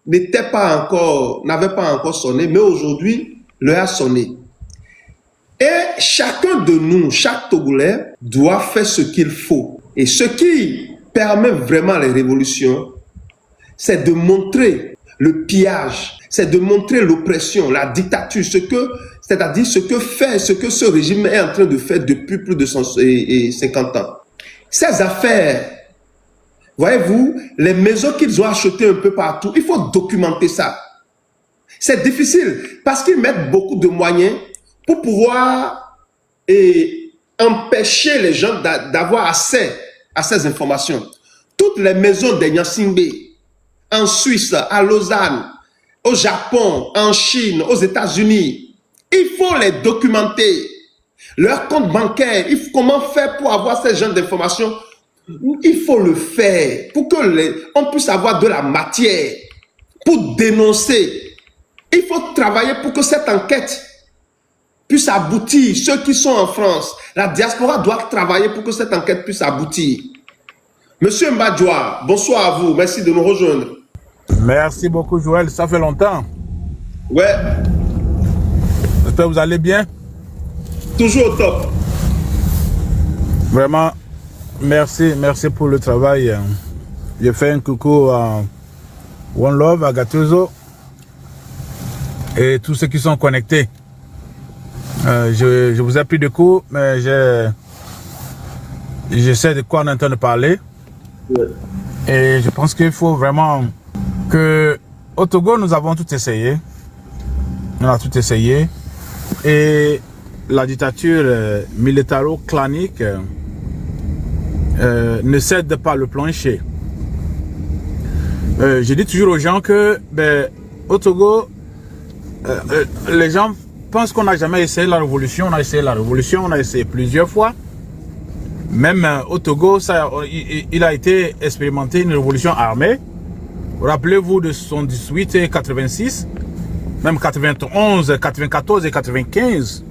n'avait pas encore sonné, mais aujourd'hui, l'heure a sonné. Et chacun de nous, chaque Togolais, doit faire ce qu'il faut. Et ce qui permet vraiment les révolutions, c'est de montrer le pillage, c'est de montrer l'oppression, la dictature, c'est-à-dire ce que ce régime est en train de faire depuis plus de 150 ans. Ces affaires, voyez-vous, les maisons qu'ils ont achetées un peu partout, il faut documenter ça. C'est difficile parce qu'ils mettent beaucoup de moyens pour pouvoir empêcher les gens d'avoir accès à ces informations. Toutes les maisons des Gnassingbé, en Suisse, à Lausanne, au Japon, en Chine, aux États-Unis, il faut les documenter. Leur compte bancaire, comment faire pour avoir ces genres d'informations? Il faut le faire pour que on puisse avoir de la matière pour dénoncer. Il faut travailler pour que cette enquête puisse aboutir. Ceux qui sont en France, la diaspora doit travailler pour que cette enquête puisse aboutir. Monsieur Mbadjoua, bonsoir à vous. Merci de nous rejoindre. Merci beaucoup, Joël. Ça fait longtemps. Ouais. J'espère que vous allez bien. Toujours au top. Vraiment, merci pour le travail. J'ai fait un coucou à One Love, à Gattuso et tous ceux qui sont connectés. Je vous ai pris de court, mais je sais de quoi on est en train de parler. Ouais. Et je pense qu'il faut vraiment que au Togo, nous avons tout essayé. On a tout essayé. Et la dictature militaro-clanique ne cède pas le plancher. Je dis toujours aux gens que au Togo, les gens pensent qu'on n'a jamais essayé la révolution. On a essayé la révolution, on a essayé plusieurs fois. Même au Togo, il a été expérimenté une révolution armée. Rappelez-vous de 78 et 86, même 91, 94 et 95.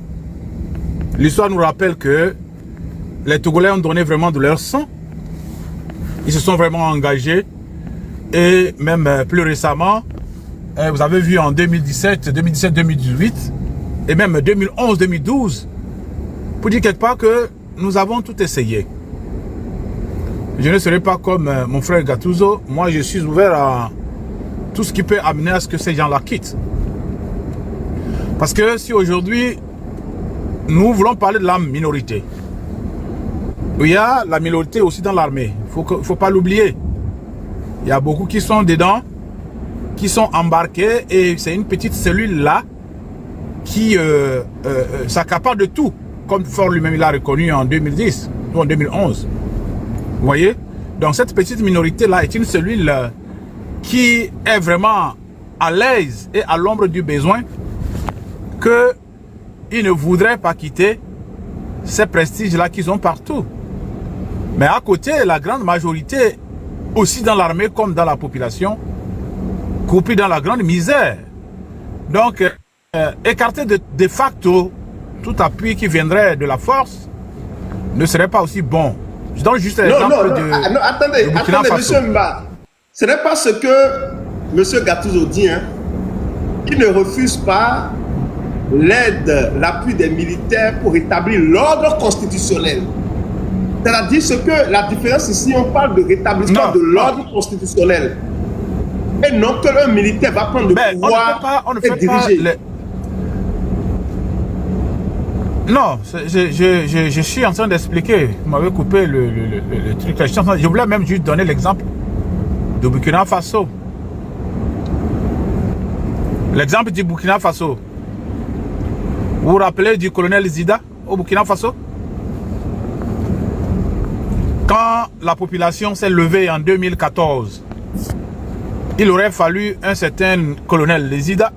L'histoire nous rappelle que les Togolais ont donné vraiment de leur sang. Ils se sont vraiment engagés. Et même plus récemment, vous avez vu en 2017-2018 et même 2011-2012, pour dire quelque part que nous avons tout essayé. Je ne serai pas comme mon frère Gattuso. Moi, je suis ouvert à tout ce qui peut amener à ce que ces gens-là quittent. Parce que si aujourd'hui, nous voulons parler de la minorité, il y a la minorité aussi dans l'armée. Il ne faut pas l'oublier. Il y a beaucoup qui sont dedans, qui sont embarqués, et c'est une petite cellule là qui s'accapare de tout, comme Ford lui-même l'a reconnu en 2010 ou en 2011. Vous voyez? Donc cette petite minorité là est une cellule qui est vraiment à l'aise et à l'ombre du besoin, qu'ils ne voudraient pas quitter ces prestiges là qu'ils ont partout. Mais à côté, la grande majorité, aussi dans l'armée comme dans la population, coupée dans la grande misère. Donc, écarter de facto tout appui qui viendrait de la force ne serait pas aussi bon. Je donne juste l'exemple de... Attendez, monsieur Mba. Ce n'est pas ce que monsieur Gattuso dit. Hein. Il ne refuse pas l'aide, l'appui des militaires pour établir l'ordre constitutionnel. C'est-à-dire ce que la différence ici, on parle de rétablissement de l'ordre constitutionnel. Et non que le militaire va prendre le pouvoir et diriger. Non, je suis en train d'expliquer. Vous m'avez coupé le truc. Je voulais même juste donner l'exemple de Burkina Faso. L'exemple du Burkina Faso. Vous vous rappelez du colonel Zida au Burkina Faso? Quand la population s'est levée en 2014, il aurait fallu un certain colonel Zida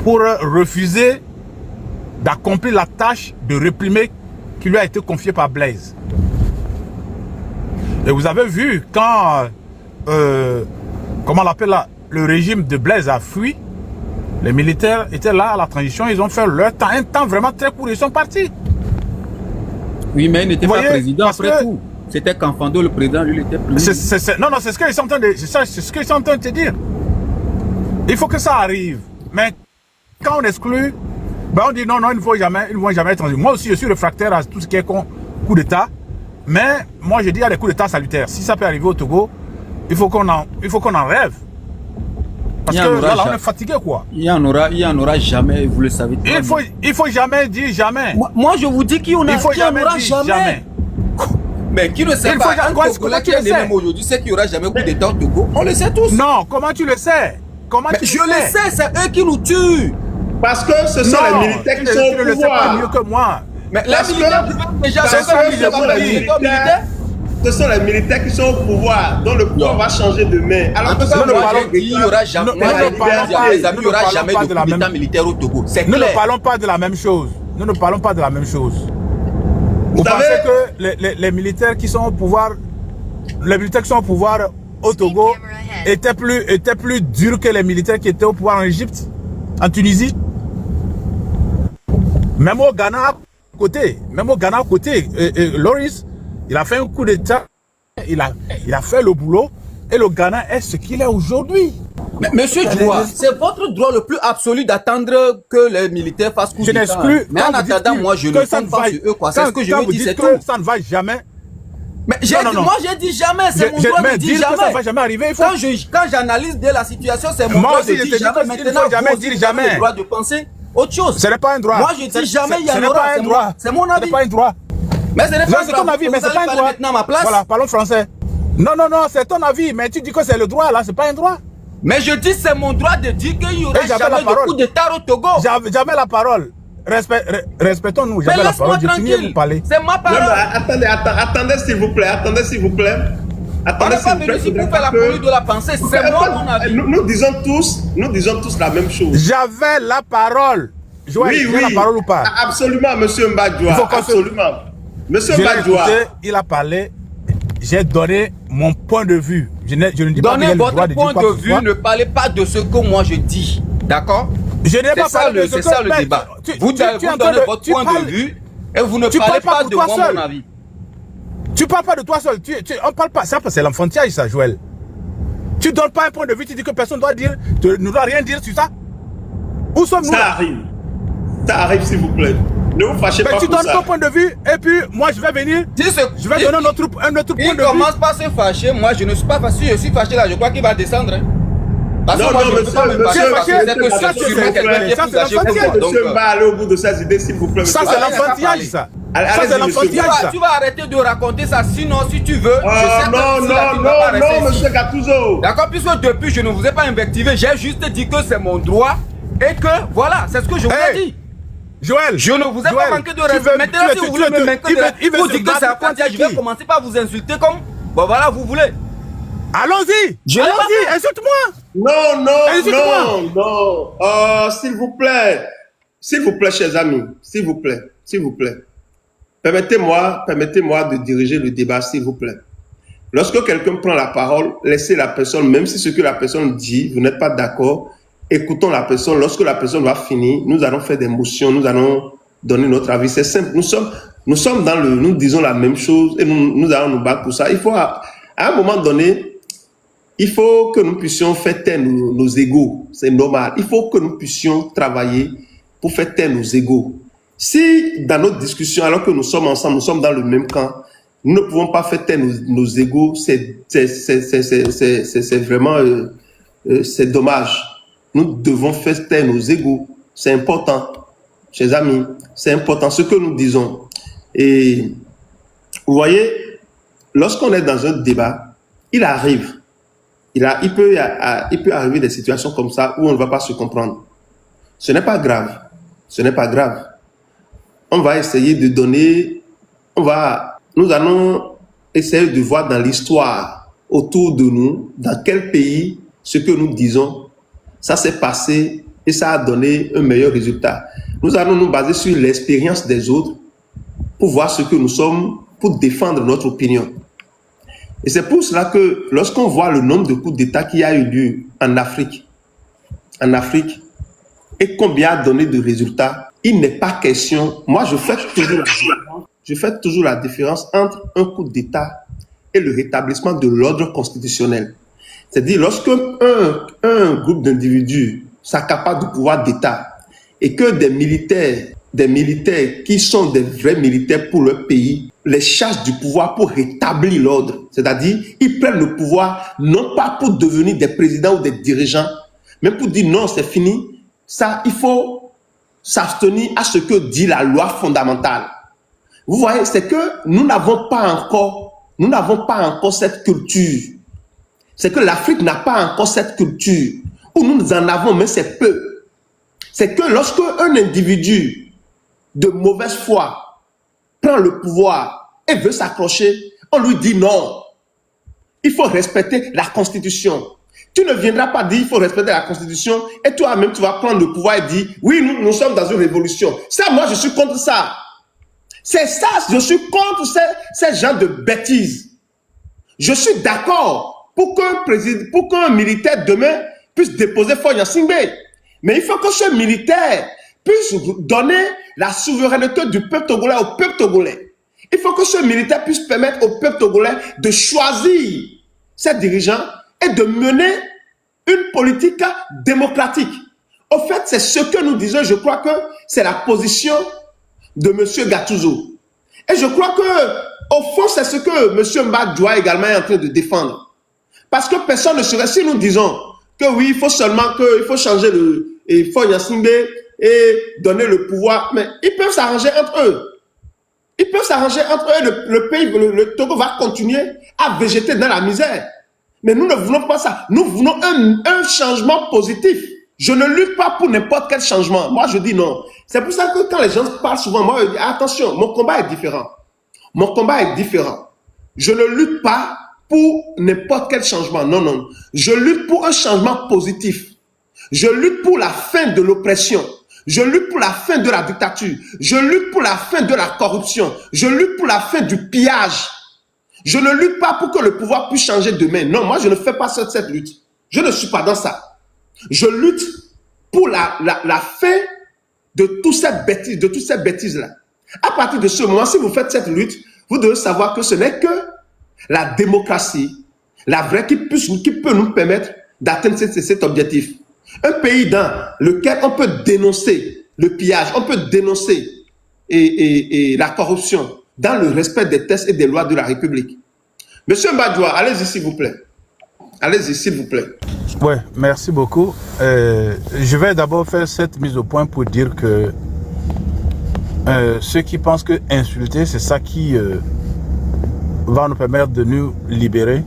pour refuser d'accomplir la tâche de réprimer qui lui a été confiée par Blaise. Et vous avez vu quand, comment on l'appelle là, le régime de Blaise a fui, les militaires étaient là à la transition, ils ont fait leur temps, un temps vraiment très court, ils sont partis. Oui, mais il n'était pas président après tout. C'était Kanfando, le président, lui, il était président. Non, c'est ce qu'ils sont en train de, c'est ce qu'ils sont en train de te dire. Il faut que ça arrive. Mais quand on exclut, ben on dit non, ils ne vont jamais être transiger. Moi aussi, je suis réfractaire à tout ce qui est coup d'État. Mais moi, je dis à des coups d'État salutaires. Si ça peut arriver au Togo, il faut qu'on en rêve. Parce que là, on est fatigué, quoi. Il y en aura jamais, vous le savez. Il faut jamais dire jamais. Moi, je vous dis qu'il y en aura jamais. Mais qui ne sait pas, un Togolais qui est né même aujourd'hui sait qu'il n'y aura jamais coup d'État au Togo. On le sait tous. Non, comment tu le sais? Je le sais, c'est eux qui nous tuent. Parce que ce sont les militaires qui sont au pouvoir. Tu ne le sais pas mieux que moi. Mais les militaires, déjà, ce sont les militaires qui sont au pouvoir, dont le pouvoir va changer de main. Alors que ça, il n'y aura jamais, il n'y aura jamais de coup d'État militaire au Togo. Nous ne parlons pas de la même chose. Nous ne parlons pas de la même chose. Vous pensez que les militaires qui sont au pouvoir, au Togo étaient plus durs que les militaires qui étaient au pouvoir en Égypte, en Tunisie? Même au Ghana à côté, Loris, il a fait un coup d'État, il a fait le boulot, et le Ghana est ce qu'il est aujourd'hui. Mais monsieur Djoua, c'est votre droit le plus absolu d'attendre que les militaires fassent coup d'État. Mais en attendant, moi, je ne compte pas sur eux, quoi. C'est ce que je veux dire, c'est tout. Ça ne va jamais. Mais moi, j'ai dit jamais, c'est mon droit de dire jamais. Ça ne va jamais arriver. Quand j'analyse de la situation, c'est mon droit de dire jamais. Maintenant, vous aussi, vous avez le droit de penser autre chose. Ce n'est pas un droit. Moi, je dis jamais, il y en aura. C'est mon avis. Ce n'est pas un droit. Mais ce n'est pas un droit. C'est ton avis, mais ce n'est pas un droit. Maintenant à ma place. Voilà, parlons français. Non, c'est ton avis, mais tu dis que c'est le droit, là, c'est pas un droit. Mais je dis c'est mon droit de dire qu'il y aura jamais de coup d'État au Togo. J'avais la parole. Respectons-nous, j'avais la parole, je finis de vous parler. C'est ma parole. Attendez s'il vous plaît, attendez s'il vous plaît. On n'est pas venu ici pour faire la police de la pensée, c'est moi mon avis. Nous disons tous la même chose. J'avais la parole. Oui, la parole ou pas? Absolument, monsieur Mbadjoua, absolument. Monsieur Mbadjoua. Il a parlé, j'ai donné mon point de vue. Je ne dis pas donnez votre point de vue, ne parlez pas de ce que moi je dis. D'accord? Je n'ai pas parlé de ce que... C'est ça le débat. Vous donnez votre point de vue et vous ne parlez pas de moi, mon avis. Tu parles pas de toi seul. On parle pas. Ça, c'est l'enfantillage, ça, Joël. Tu donnes pas un point de vue, tu dis que personne ne doit rien dire sur ça. Où sommes-nous? Ça arrive, s'il vous plaît. Ne vous fâchez pas pour ça. Tu donnes ton point de vue et puis moi je vais venir. Je vais donner un autre point de vue. Il commence par se fâcher. Moi je ne suis pas fâché. Je suis fâché là. Je crois qu'il va descendre. Parce que moi je ne peux pas me fâcher. Monsieur va aller au bout de ses idées, s'il vous plaît. Ça c'est l'enfantillage, ça. Ça c'est l'enfantillage, ça. Tu vas arrêter de raconter ça. Sinon, si tu veux, non, monsieur Gattuso. D'accord, puisque depuis je ne vous ai pas invectivé. J'ai juste dit que c'est mon droit et que voilà, c'est ce que je vous ai dit. Joël, je ne vous ai pas manqué de respect. Maintenant, si vous voulez me manquer de respect, vous dites que c'est un frontière, je vais commencer par vous insulter comme, bon voilà, vous voulez. Allons-y, insulte-moi. Non. S'il vous plaît, chers amis, s'il vous plaît. Permettez-moi de diriger le débat, s'il vous plaît. Lorsque quelqu'un prend la parole, laissez la personne, même si ce que la personne dit, vous n'êtes pas d'accord, écoutons la personne. Lorsque la personne va finir, nous allons faire des motions, nous allons donner notre avis. C'est simple. Nous sommes nous disons la même chose et nous allons nous battre pour ça. Il faut, à un moment donné, il faut que nous puissions faire taire nos égos. C'est normal. Il faut que nous puissions travailler pour faire taire nos égos. Si dans notre discussion, alors que nous sommes ensemble, nous sommes dans le même camp, nous ne pouvons pas faire taire nos égos, c'est vraiment, c'est dommage. Nous devons faire taire nos égos. C'est important, chers amis. C'est important ce que nous disons. Et vous voyez, lorsqu'on est dans un débat, il peut arriver des situations comme ça où on ne va pas se comprendre. Ce n'est pas grave. On va essayer de donner, nous allons essayer de voir dans l'histoire autour de nous, dans quel pays, ce que nous disons, ça s'est passé et ça a donné un meilleur résultat. Nous allons nous baser sur l'expérience des autres pour voir ce que nous sommes, pour défendre notre opinion. Et c'est pour cela que lorsqu'on voit le nombre de coups d'État qui a eu lieu en Afrique, et combien a donné de résultats, il n'est pas question, moi je fais toujours la différence entre un coup d'État et le rétablissement de l'ordre constitutionnel. C'est-à-dire, lorsque un groupe d'individus s'accapare du pouvoir d'État et que des militaires qui sont des vrais militaires pour leur pays, les chargent du pouvoir pour rétablir l'ordre. C'est-à-dire, ils prennent le pouvoir non pas pour devenir des présidents ou des dirigeants, mais pour dire non, c'est fini. Ça, il faut s'abstenir à ce que dit la loi fondamentale. Vous voyez, c'est que nous n'avons pas encore cette culture. C'est que l'Afrique n'a pas encore cette culture, où nous en avons, mais c'est peu. C'est que lorsque un individu de mauvaise foi prend le pouvoir et veut s'accrocher, on lui dit non. Il faut respecter la Constitution. Tu ne viendras pas dire il faut respecter la Constitution et toi-même tu vas prendre le pouvoir et dire oui, nous sommes dans une révolution. Ça, moi, je suis contre ça. C'est ça, je suis contre ces gens de bêtises. Je suis d'accord pour qu'un militaire demain puisse déposer Faure Gnassingbé. Mais il faut que ce militaire puisse donner la souveraineté du peuple togolais au peuple togolais. Il faut que ce militaire puisse permettre au peuple togolais de choisir ses dirigeants et de mener une politique démocratique. Au fait, c'est ce que nous disons, je crois que c'est la position de M. Gattuso. Et je crois que, au fond, c'est ce que M. Mbadjoua également est en train de défendre. Parce que personne ne serait, si nous disons que oui, il faut seulement il faut changer il faut Yasimbe et donner le pouvoir, mais ils peuvent s'arranger entre eux. Ils peuvent s'arranger entre eux, le pays, le Togo va continuer à végéter dans la misère. Mais nous ne voulons pas ça. Nous voulons un changement positif. Je ne lutte pas pour n'importe quel changement. Moi, je dis non. C'est pour ça que quand les gens parlent souvent, moi, je dis attention, mon combat est différent. Mon combat est différent. Je ne lutte pas pour n'importe quel changement. Non, non. Je lutte pour un changement positif. Je lutte pour la fin de l'oppression. Je lutte pour la fin de la dictature. Je lutte pour la fin de la corruption. Je lutte pour la fin du pillage. Je ne lutte pas pour que le pouvoir puisse changer demain. Non, moi, je ne fais pas cette lutte. Je ne suis pas dans ça. Je lutte pour la fin de toutes ces bêtises-là. À partir de ce moment, si vous faites cette lutte, vous devez savoir que ce n'est que la démocratie, la vraie, qui peut nous permettre d'atteindre cet objectif. Un pays dans lequel on peut dénoncer le pillage, on peut dénoncer la corruption dans le respect des textes et des lois de la République. Monsieur Mbadjoua, allez-y s'il vous plaît. Allez-y s'il vous plaît. Oui, merci beaucoup. Je vais d'abord faire cette mise au point pour dire que ceux qui pensent que insulter, c'est ça qui va nous permettre de nous libérer.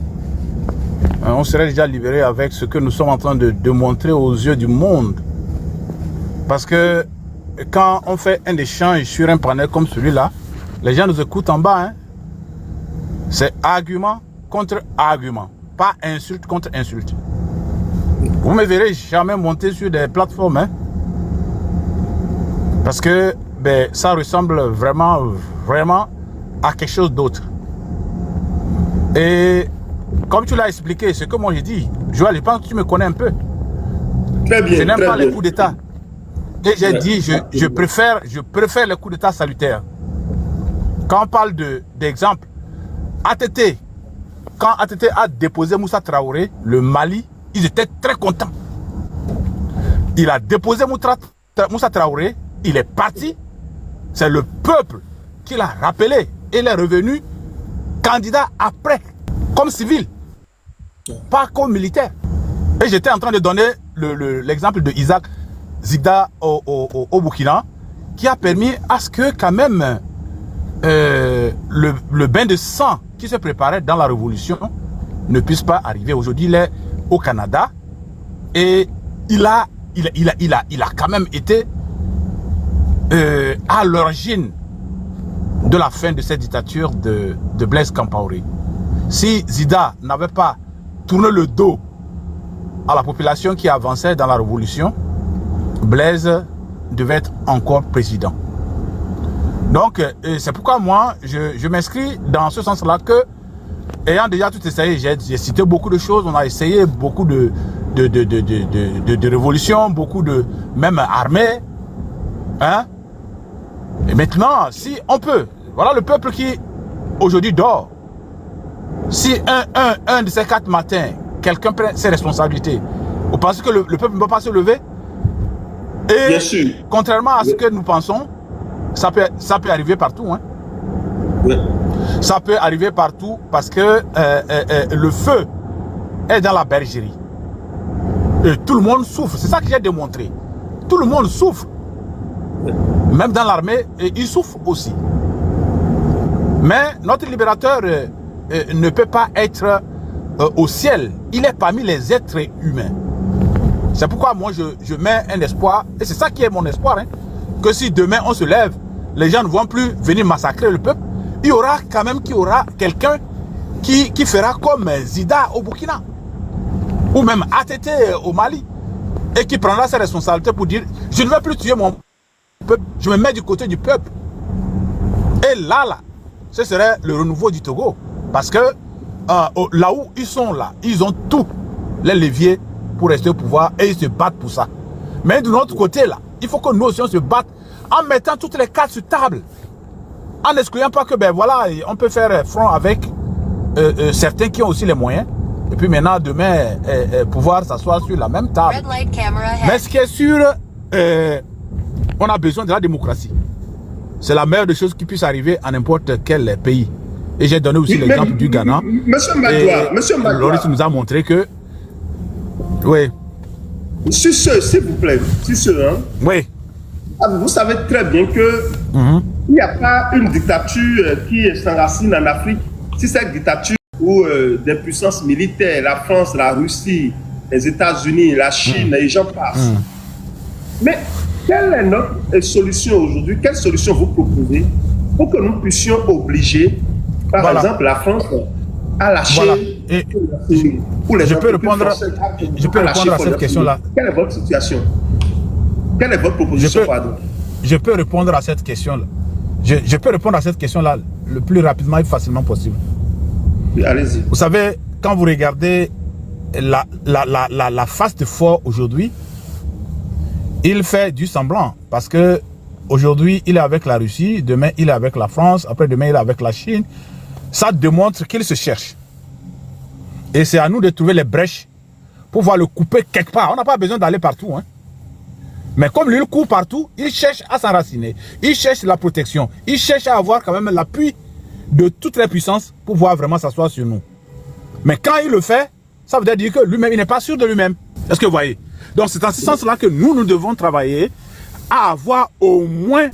On serait déjà libéré avec ce que nous sommes en train de démontrer aux yeux du monde. Parce que quand on fait un échange sur un panel comme celui-là, les gens nous écoutent en bas. Hein. C'est argument contre argument, pas insulte contre insulte. Vous ne me verrez jamais monter sur des plateformes. Hein. Parce que ça ressemble vraiment à quelque chose d'autre. Et comme tu l'as expliqué, ce que moi j'ai dit, Joël, je pense que tu me connais un peu. Très bien. Je n'aime pas les coups d'État. Et j'ai dit, je préfère les coups d'État salutaires. Quand on parle d'exemple, ATT, quand ATT a déposé Moussa Traoré, le Mali, ils étaient très contents. Il a déposé Moussa Traoré, il est parti. C'est le peuple qui l'a rappelé. Il est revenu candidat après, comme civil, pas comme militaire. Et j'étais en train de donner l'exemple de Isaac Zigda au Burkina, qui a permis à ce que quand même le bain de sang qui se préparait dans la révolution ne puisse pas arriver. Aujourd'hui, il est au Canada et il a quand même été à l'origine de la fin de cette dictature de Blaise Compaoré. Si Zida n'avait pas tourné le dos à la population qui avançait dans la révolution, Blaise devait être encore président. Donc, c'est pourquoi moi, je m'inscris dans ce sens-là que, ayant déjà tout essayé, j'ai cité beaucoup de choses, on a essayé beaucoup de révolutions, beaucoup de, même armées, hein. Et maintenant, si on peut, voilà le peuple qui, aujourd'hui, dort. Si un de ces 4 matins, quelqu'un prend ses responsabilités, vous pensez que le peuple ne peut pas se lever? Et bien sûr, contrairement à ce que nous pensons, ça peut arriver partout. Hein. Oui. Ça peut arriver partout parce que le feu est dans la bergerie. Et tout le monde souffre. C'est ça que j'ai démontré. Tout le monde souffre. Même dans l'armée, ils souffrent aussi. Mais notre libérateur ne peut pas être au ciel. Il est parmi les êtres humains. C'est pourquoi moi je mets un espoir, et c'est ça qui est mon espoir, hein, que si demain on se lève, les gens ne vont plus venir massacrer le peuple, il y aura quand même quelqu'un qui fera comme Zida au Burkina, ou même ATT au Mali, et qui prendra ses responsabilités pour dire, je ne vais plus tuer mon peuple, je me mets du côté du peuple. Et là, ce serait le renouveau du Togo, parce que là où ils sont là, ils ont tous les leviers pour rester au pouvoir et ils se battent pour ça. Mais de l'autre côté là, Il faut que nous aussi on se batte en mettant toutes les cartes sur table. En n'excluant pas que, ben voilà, on peut faire front avec certains qui ont aussi les moyens. Et puis maintenant, demain, pouvoir s'asseoir sur la même table. Mais ce qui est sûr, on a besoin de la démocratie. C'est la meilleure des choses qui puisse arriver à n'importe quel pays. Et j'ai donné aussi l'exemple du Ghana. Monsieur Magloire, Loris nous a montré que... Oui. Sur ce, s'il vous plaît, sur ce, hein, Oui. vous savez très bien que il n'y a pas une dictature qui s'enracine en Afrique. Si cette dictature où des puissances militaires, la France, la Russie, les États-Unis, la Chine, et j'en passe. Mais quelle est notre solution aujourd'hui? Quelle solution vous proposez pour que nous puissions obliger, par exemple, la France à lâcher ou les je peux répondre à cette question-là. Quelle est votre situation? Quelle est votre proposition? Je peux répondre à cette question-là. Je peux répondre à cette question-là le plus rapidement et facilement possible. Oui, allez-y. Vous savez, quand vous regardez la face de fort aujourd'hui, il fait du semblant parce que aujourd'hui il est avec la Russie, demain il est avec la France, après demain il est avec la Chine. Ça démontre qu'il se cherche. Et c'est à nous de trouver les brèches pour pouvoir le couper quelque part. On n'a pas besoin d'aller partout, hein. Mais comme lui, il court partout, il cherche à s'enraciner. Il cherche la protection. Il cherche à avoir quand même l'appui de toutes les puissances pour pouvoir vraiment s'asseoir sur nous. Mais quand il le fait, ça veut dire que lui-même, il n'est pas sûr de lui-même. Est-ce que vous voyez? Donc c'est en ce sens-là que nous devons travailler à avoir au moins,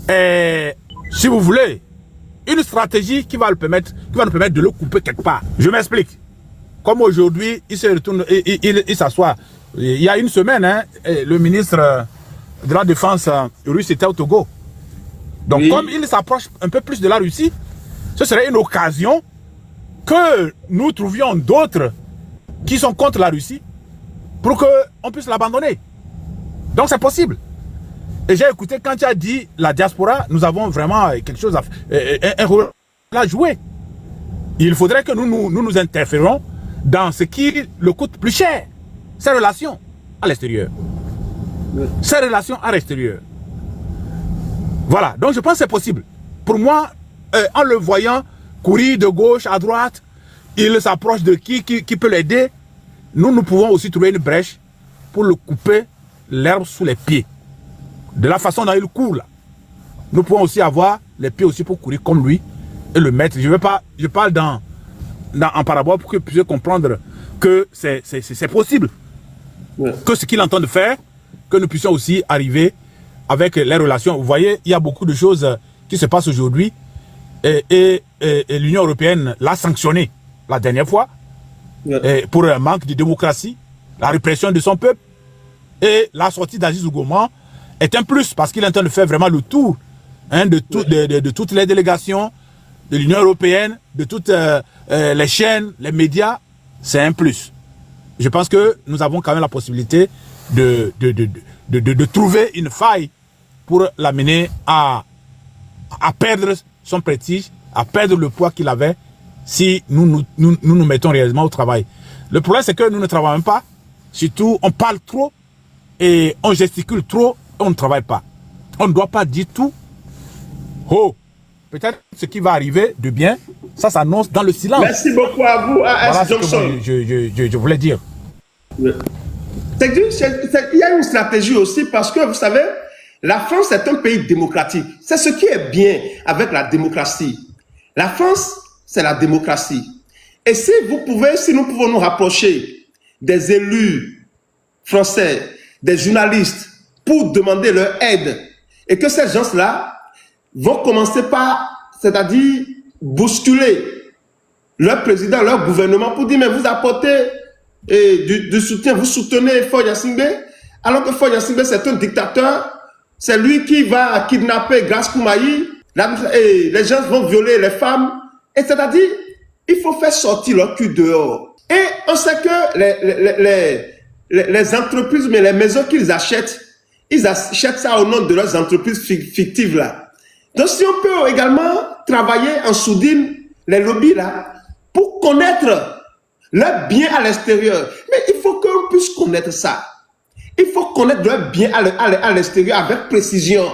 si vous voulez, une stratégie qui va nous permettre de le couper quelque part. Je m'explique. Comme aujourd'hui, il se retourne, il s'assoit. Il y a une semaine, hein, le ministre de la Défense russe était au Togo. Donc oui, comme il s'approche un peu plus de la Russie, ce serait une occasion que nous trouvions d'autres qui sont contre la Russie pour qu'on puisse l'abandonner. Donc c'est possible. Et j'ai écouté quand tu as dit la diaspora, nous avons vraiment quelque chose un rôle à jouer. Il faudrait que nous interférons dans ce qui le coûte plus cher, ces relations à l'extérieur. Ces relations à l'extérieur. Voilà, donc je pense que c'est possible. Pour moi, en le voyant courir de gauche à droite, il s'approche de qui peut l'aider. Nous pouvons aussi trouver une brèche pour le couper l'herbe sous les pieds. De la façon dont il court là. Nous pouvons aussi avoir les pieds aussi pour courir comme lui et le mettre. Je parle en parabole pour que vous puissiez comprendre que c'est possible. Ouais. Que ce qu'il entend de faire, que nous puissions aussi arriver avec les relations. Vous voyez, il y a beaucoup de choses qui se passent aujourd'hui et l'Union européenne l'a sanctionné la dernière fois pour un manque de démocratie, la répression de son peuple et la sortie d'Aziz Zougouman est un plus parce qu'il est en train de faire vraiment le tour de toutes les délégations de l'Union européenne, de toutes les chaînes, les médias, c'est un plus. Je pense que nous avons quand même la possibilité de trouver une faille pour l'amener à perdre son prestige, à perdre le poids qu'il avait si nous mettons réellement au travail. Le problème, c'est que nous ne travaillons pas. Surtout, on parle trop et on gesticule trop et on ne travaille pas. On ne doit pas dire tout. Oh, peut-être ce qui va arriver de bien, ça s'annonce dans le silence. Merci beaucoup à vous, voilà Johnson. Je voulais dire. Il y a une stratégie aussi parce que, vous savez, la France est un pays démocratique. C'est ce qui est bien avec la démocratie. La France, c'est la démocratie. Et si nous pouvons nous rapprocher des élus français, des journalistes, pour demander leur aide, et que ces gens-là vont commencer par, c'est-à-dire, bousculer leur président, leur gouvernement, pour dire, mais vous apportez du soutien, vous soutenez Faure Gnassingbé, alors que Faure Gnassingbé, c'est un dictateur, c'est lui qui va kidnapper Grace Koumaï, et les gens vont violer les femmes, et c'est-à-dire, il faut faire sortir leur cul dehors. Et on sait que les entreprises, mais les maisons qu'ils achètent, ils achètent ça au nom de leurs entreprises fictives là. Donc si on peut également travailler en sourdine, les lobbies là, pour connaître leurs biens à l'extérieur. Mais il faut qu'on puisse connaître ça. Il faut connaître leurs biens à l'extérieur avec précision,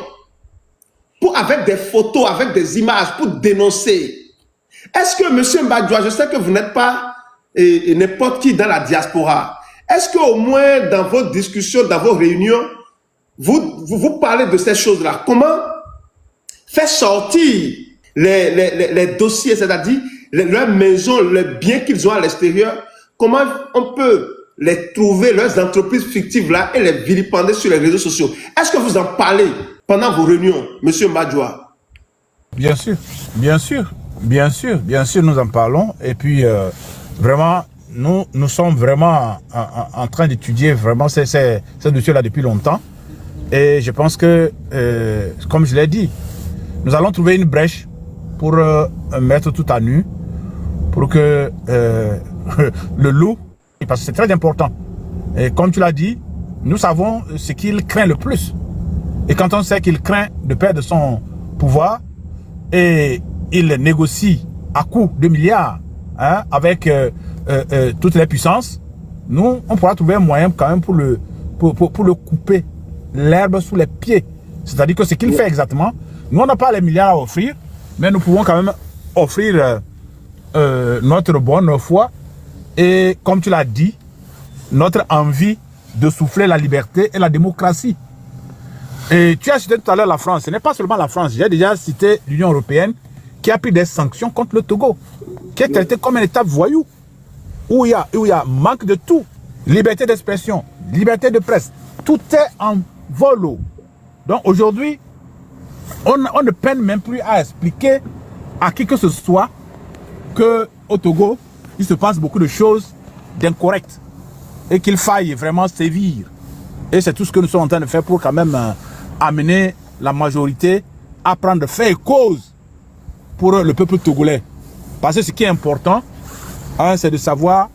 avec des photos, avec des images, pour dénoncer. Est-ce que, M. Mbadjoua, je sais que vous n'êtes pas n'importe qui dans la diaspora. Est-ce qu'au moins dans vos discussions, dans vos réunions, vous parlez de ces choses-là? Comment faire sortir les dossiers, c'est-à-dire leurs maisons, les biens qu'ils ont à l'extérieur? Comment on peut les trouver, leurs entreprises fictives là, et les vilipender sur les réseaux sociaux? Est-ce que vous en parlez pendant vos réunions, M. Mbadjoua? Bien sûr, bien sûr, bien sûr, bien sûr, nous en parlons. Et puis, vraiment, nous sommes vraiment en train d'étudier vraiment ces dossiers-là depuis longtemps. Et je pense que, comme je l'ai dit, nous allons trouver une brèche pour mettre tout à nu, pour que le loup, parce que c'est très important. Et comme tu l'as dit, nous savons ce qu'il craint le plus. Et quand on sait qu'il craint de perdre son pouvoir, et il négocie à coups de milliards avec toutes les puissances, nous, on pourra trouver un moyen quand même pour le couper l'herbe sous les pieds. C'est-à-dire que ce qu'il fait exactement, nous, on n'a pas les milliards à offrir, mais nous pouvons quand même offrir notre bonne foi et, comme tu l'as dit, notre envie de souffler la liberté et la démocratie. Et tu as cité tout à l'heure la France. Ce n'est pas seulement la France. J'ai déjà cité l'Union européenne qui a pris des sanctions contre le Togo, qui est traité comme un État voyou, où il y a manque de tout. Liberté d'expression, liberté de presse, tout est en volo. Donc aujourd'hui, on ne peine même plus à expliquer à qui que ce soit qu'au Togo, il se passe beaucoup de choses d'incorrectes et qu'il faille vraiment sévir. Et c'est tout ce que nous sommes en train de faire pour quand même amener la majorité à prendre fait et cause pour le peuple togolais. Parce que ce qui est important, c'est de savoir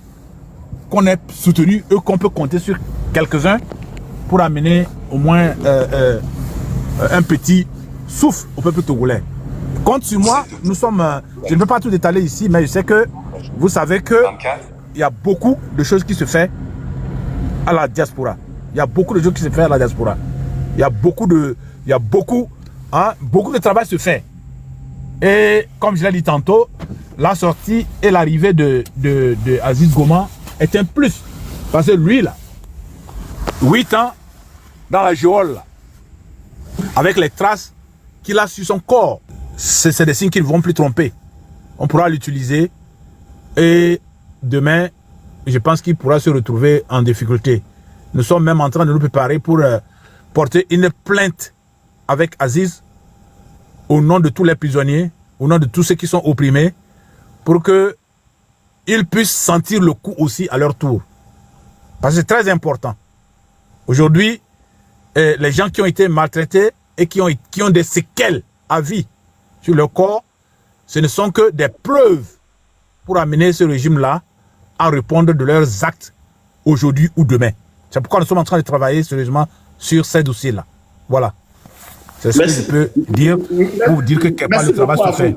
qu'on est soutenu et qu'on peut compter sur quelques-uns pour amener au moins un petit souffle au peuple togolais. Compte sur moi, nous sommes... je ne peux pas tout détailler ici, mais je sais que vous savez que il y a beaucoup de choses qui se font à la diaspora. Il y a beaucoup de choses qui se font à la diaspora. Il y a beaucoup de travail se fait. Et comme je l'ai dit tantôt, la sortie et l'arrivée de Aziz Goma est un plus. Parce que lui, là, 8 ans dans la geôle, là, avec les traces qu'il a sur son corps, c'est des signes qui ne vont plus tromper. On pourra l'utiliser et demain, je pense qu'il pourra se retrouver en difficulté. Nous sommes même en train de nous préparer pour porter une plainte avec Aziz au nom de tous les prisonniers, au nom de tous ceux qui sont opprimés, pour qu'ils puissent sentir le coup aussi à leur tour. Parce que c'est très important. Aujourd'hui, les gens qui ont été maltraités et qui ont des séquelles à vie sur leur corps, ce ne sont que des preuves pour amener ce régime-là à répondre de leurs actes aujourd'hui ou demain. C'est pourquoi nous sommes en train de travailler sérieusement sur ces dossiers-là. Voilà. C'est ce que je peux dire pour dire que quelque part le travail se fait.